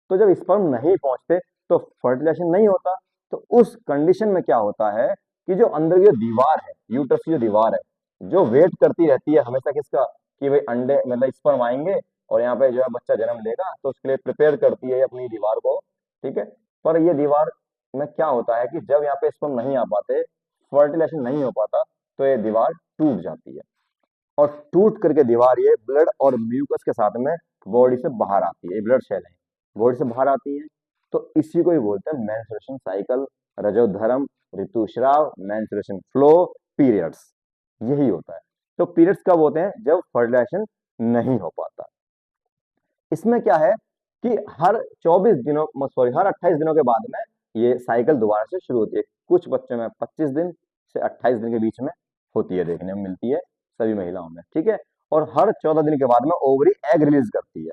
तो जब स्पर्म नहीं पहुंचते तो फर्टिलाइजेशन नहीं होता। तो उस कंडीशन में क्या होता है कि जो अंदर की जो दीवार है, यूट्रस की जो दीवार है, जो वेट करती रहती है हमेशा किसका, कि भाई अंडे मतलब स्पर्म आएंगे और यहाँ पे जो है बच्चा जन्म लेगा, तो उसके लिए प्रिपेयर करती है अपनी दीवार को। ठीक है। पर ये दीवार में क्या होता है कि जब यहाँ पे स्पर्म नहीं आ पाते, फर्टिलाइजेशन नहीं हो पाता, तो ये दीवार टूट जाती है और टूट करके दीवार ये ब्लड और म्यूकस के साथ में बॉडी से बाहर आती है। ब्लड सेल है, बॉडी से बाहर आती है। तो इसी को ही बोलते हैं मेंस्ट्रुएशन साइकिल, रजोधर्म, ऋतुस्राव, मेंस्ट्रुएशन फ्लो, पीरियड्स। यही होता है। तो पीरियड्स कब होते हैं? जब फर्टिलाइजेशन नहीं हो पाता। इसमें क्या है कि हर 24 दिनों, सॉरी, हर 28 दिनों के बाद में ये साइकिल दोबारा से शुरू होती है। कुछ बच्चों में 25 दिन से 28 दिन के बीच में होती है, देखने में मिलती है सभी महिलाओं में। ठीक है। और हर 14 दिन के बाद में ओवरी एग रिलीज करती है।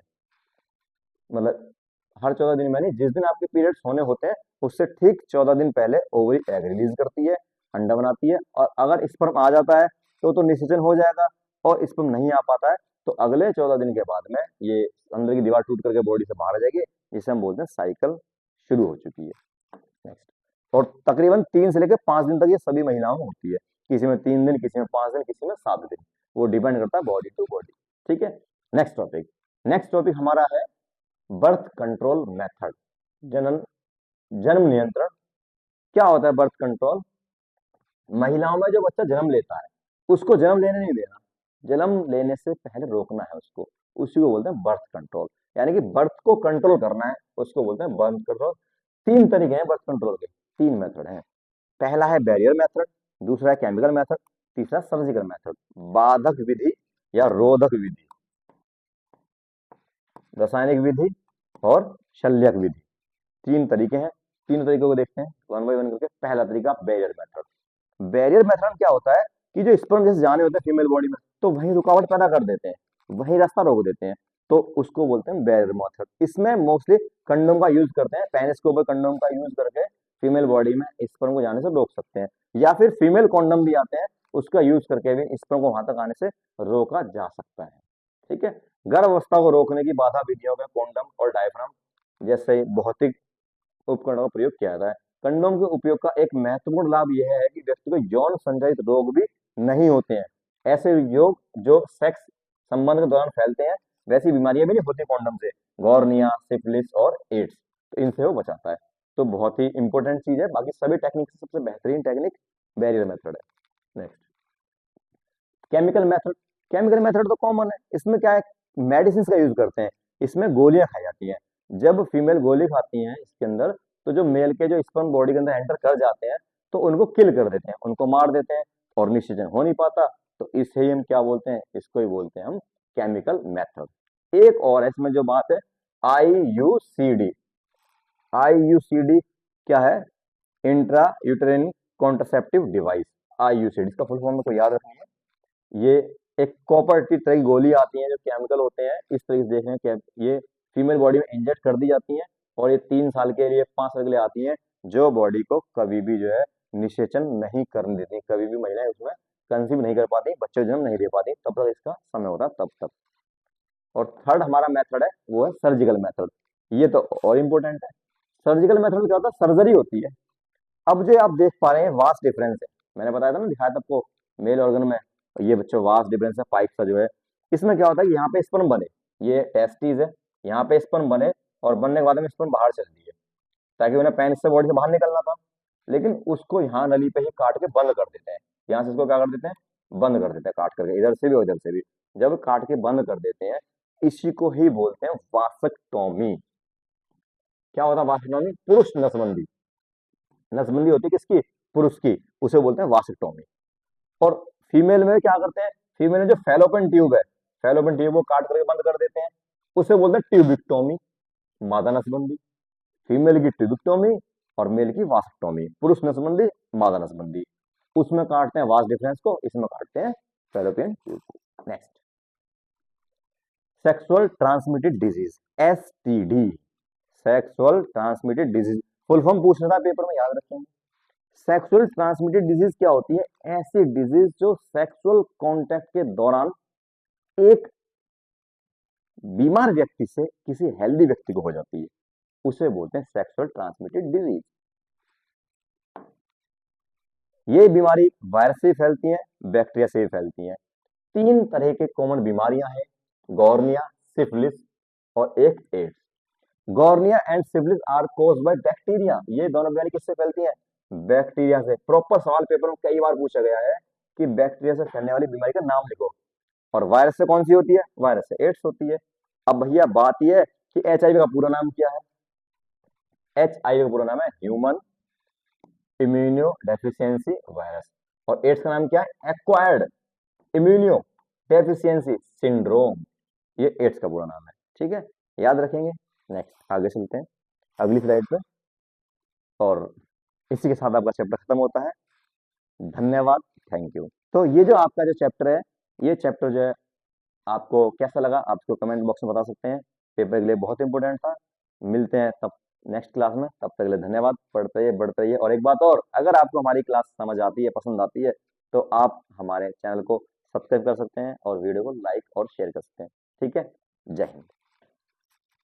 मतलब हर 14 दिन में नहीं, जिस दिन आपके पीरियड्स होने होते हैं उससे ठीक 14 दिन पहले ओवरी एग रिलीज करती है, अंडा बनाती है। और अगर स्पर्म आ जाता है तो निषेचन हो जाएगा, और स्पर्म नहीं आ पाता है तो अगले 14 दिन के बाद में ये अंदर की दीवार टूट करके बॉडी से बाहर आ जाएगी, जिसे हम बोलते हैं साइकिल शुरू हो चुकी है। नेक्स्ट। और तकरीबन 3 से लेकर 5 दिन तक ये सभी महिलाओं में होती है। किसी में 3 दिन, किसी में 5 दिन, किसी में 7 दिन, वो डिपेंड करता है बॉडी टू बॉडी। ठीक है। नेक्स्ट टॉपिक, नेक्स्ट टॉपिक हमारा है बर्थ कंट्रोल मेथड, जन्म जन्म नियंत्रण। क्या होता है बर्थ कंट्रोल? महिलाओं में जो बच्चा जन्म लेता है उसको जन्म लेने नहीं देना, जन्म लेने से पहले रोकना है उसको, उसी को बोलते हैं बर्थ कंट्रोल। यानी कि बर्थ को कंट्रोल करना है, उसको बोलते हैं बर्थ कंट्रोल। 3 तरीके हैं बर्थ कंट्रोल के, 3 मेथड हैं। पहला है बैरियर मेथड, दूसरा है केमिकल मेथड, तीसरा सर्जिकल मेथड। बाधक विधि या रोधक विधि, रासायनिक विधि और शल्यक विधि। 3 तरीके हैं। तीनों तरीकों को देखते हैं वन बाय वन करके। पहला तरीका बैरियर मेथड। बैरियर मेथड क्या होता है कि जो स्पर्म जैसे जाने होते हैं फीमेल बॉडी में, तो वही रुकावट पैदा कर देते हैं, वही रास्ता रोक देते हैं, तो उसको बोलते हैं बैरियर मेथड। इसमें मोस्टली कंडोम का यूज करते हैं, पेनिस के ऊपर कंडोम का यूज करके फीमेल बॉडी में स्पर्म को जाने से रोक सकते हैं, या फिर फीमेल कॉन्डम भी आते हैं, उसका यूज करके भी स्पर्म को वहां तक आने से रोका जा सकता है। ठीक है। गर्भावस्था को रोकने की बाधा विधियों में कॉन्डम और डायफ्राम जैसे भौतिक उपकरणों का प्रयोग किया जाता है। कंडोम के उपयोग का एक महत्वपूर्ण लाभ यह है कि व्यक्ति को यौन संचालित रोग भी नहीं होते हैं। ऐसे रोग जो सेक्स संबंध के दौरान फैलते हैं, वैसी बीमारियां भी नहीं होती कॉन्डम से, गॉर्निया, सिफिलिस और एड्स, तो इनसे वो बचाता है। तो बहुत ही इंपॉर्टेंट चीज है। बाकी सभी टेक्निक से सबसे बेहतरीन टेक्निक बैरियर मेथड है। Next, chemical method. Chemical method तो कॉमन है, इसमें क्या है, मेडिसिन का यूज करते हैं। इसमें गोलियां खाई जाती हैं। जब फीमेल गोली खाती हैं इसके अंदर, तो जो मेल के जो स्पर्म बॉडी के अंदर एंटर कर जाते हैं, तो उनको किल कर देते हैं, उनको मार देते हैं, और निषेचन हो नहीं पाता। तो इसे ही हम क्या बोलते हैं, इसको ही बोलते हैं हम केमिकल मेथड। एक और है इसमें जो बात है, IUCD। IUCD क्या है, इंट्रा यूटेरिन कॉन्ट्रासेप्टिव डिवाइस। IUCD इसका फुल फॉर्म को याद रखनी है। ये एक कॉपर की तरह की गोली आती है, जो केमिकल होते हैं इस तरीके से देखें कि ये फीमेल बॉडी में इंजेक्ट कर दी जाती हैं, और ये 3 साल के लिए 5 साल के लिए आती हैं, जो बॉडी को कभी भी जो है निषेचन नहीं करने देती। कभी भी महिलाएं उसमें कंसीव नहीं कर पाती, बच्चे जन्म नहीं दे पाती, तब तक इसका समय होता है तब तक। और थर्ड हमारा मेथड है वो है सर्जिकल मेथड। ये तो और इम्पोर्टेंट है। सर्जिकल मेथड में क्या होता है, सर्जरी होती है। अब जो आप देख पा रहे हैं वास्ट डिफरेंस है, मैंने बताया था ना, दिखाया था आपको मेल ऑर्गन में, ये बच्चों वास्ट डिफरेंस है पाइप का जो है। इसमें क्या होता है, यहाँ पे स्पर्म बने, ये टेस्टिस है, यहाँ पे स्पर्म बने, और बनने के बाद में स्पर्म बाहर चल दिए, ताकि उन्हें पेनिस से बॉडी से बाहर निकलना था। लेकिन उसको यहाँ नली पे ही काट के बंद कर देते हैं। यहाँ से इसको क्या कर देते हैं, बंद कर देते हैं काट करके, इधर से भी और इधर से भी। जब काट के बंद कर देते हैं, इसी को ही बोलते हैं वासक्टोमी। क्या होता है वासक्टोमी, पुरुष नसबंदी। नसबंदी होती है किसकी, पुरुष की, उसे बोलते हैं वासक्टोमी। और फीमेल में क्या करते हैं, फीमेल में जो फेलोपियन ट्यूब है, फेलोपियन ट्यूब को काट करके बंद कर देते हैं, उसे बोलते हैं ट्यूबिक्टोमी, मादा नसबंदी। फीमेल की ट्यूबिक्टोमी और मेल की वास्क्टोमी, पुरुष नसबंदी, मादा नसबंदी। उसमें काटते हैं वास डिफरेंस को, इसमें काटते हैं फेलोपियन ट्यूब को। Next, sexual transmitted disease, STD, sexual transmitted disease, full form पूछना था पेपर में, याद रखेंगे। सेक्सुअल ट्रांसमिटेड डिजीज क्या होती है, ऐसी डिजीज जो सेक्सुअल कांटेक्ट के दौरान एक बीमार व्यक्ति से किसी हेल्दी व्यक्ति को हो जाती है, उसे बोलते हैं सेक्सुअल ट्रांसमिटेड डिजीज। ये बीमारी वायरस से फैलती है, बैक्टीरिया से भी फैलती है। 3 तरह के कॉमन बीमारियां हैं, गॉर्निया, सिफिलिस और एक एड्स। गॉर्निया and syphilis are caused by bacteria. ये दोनों बीमारी किससे फैलती हैं, बैक्टीरिया से। प्रॉपर सवाल पेपर में कई बार पूछा गया है कि बैक्टीरिया से फैलने वाली बीमारी का नाम लिखो। और वायरस से कौन सी होती है, वायरस से एड्स होती है। अब भैया बात यह है कि HIV का पूरा नाम क्या है। HIV का पूरा नाम है ह्यूमन इम्यूनो डेफिशिएंसी वायरस, और एड्स का नाम क्या है, एक्वायर्ड इम्यूनो डेफिशिएंसी सिंड्रोम। ये एड्स का पूरा नाम है, ठीक है, याद रखेंगे। नेक्स्ट आगे चलते हैं अगली स्लाइड पे, और इसी के साथ आपका चैप्टर खत्म होता है। धन्यवाद, थैंक यू। तो ये जो आपका जो चैप्टर है, ये चैप्टर जो है आपको कैसा लगा, आपको कमेंट बॉक्स में बता सकते हैं। पेपर के लिए बहुत इंपॉर्टेंट था। मिलते हैं तब नेक्स्ट क्लास में, तब तक के लिए धन्यवाद। पढ़ते रहिए, बढ़ते रहिए। और एक बात और, अगर आपको हमारी क्लास समझ आती है, पसंद आती है, तो आप हमारे चैनल को सब्सक्राइब कर सकते हैं और वीडियो को लाइक और शेयर कर सकते हैं। ठीक है, जय हिंद।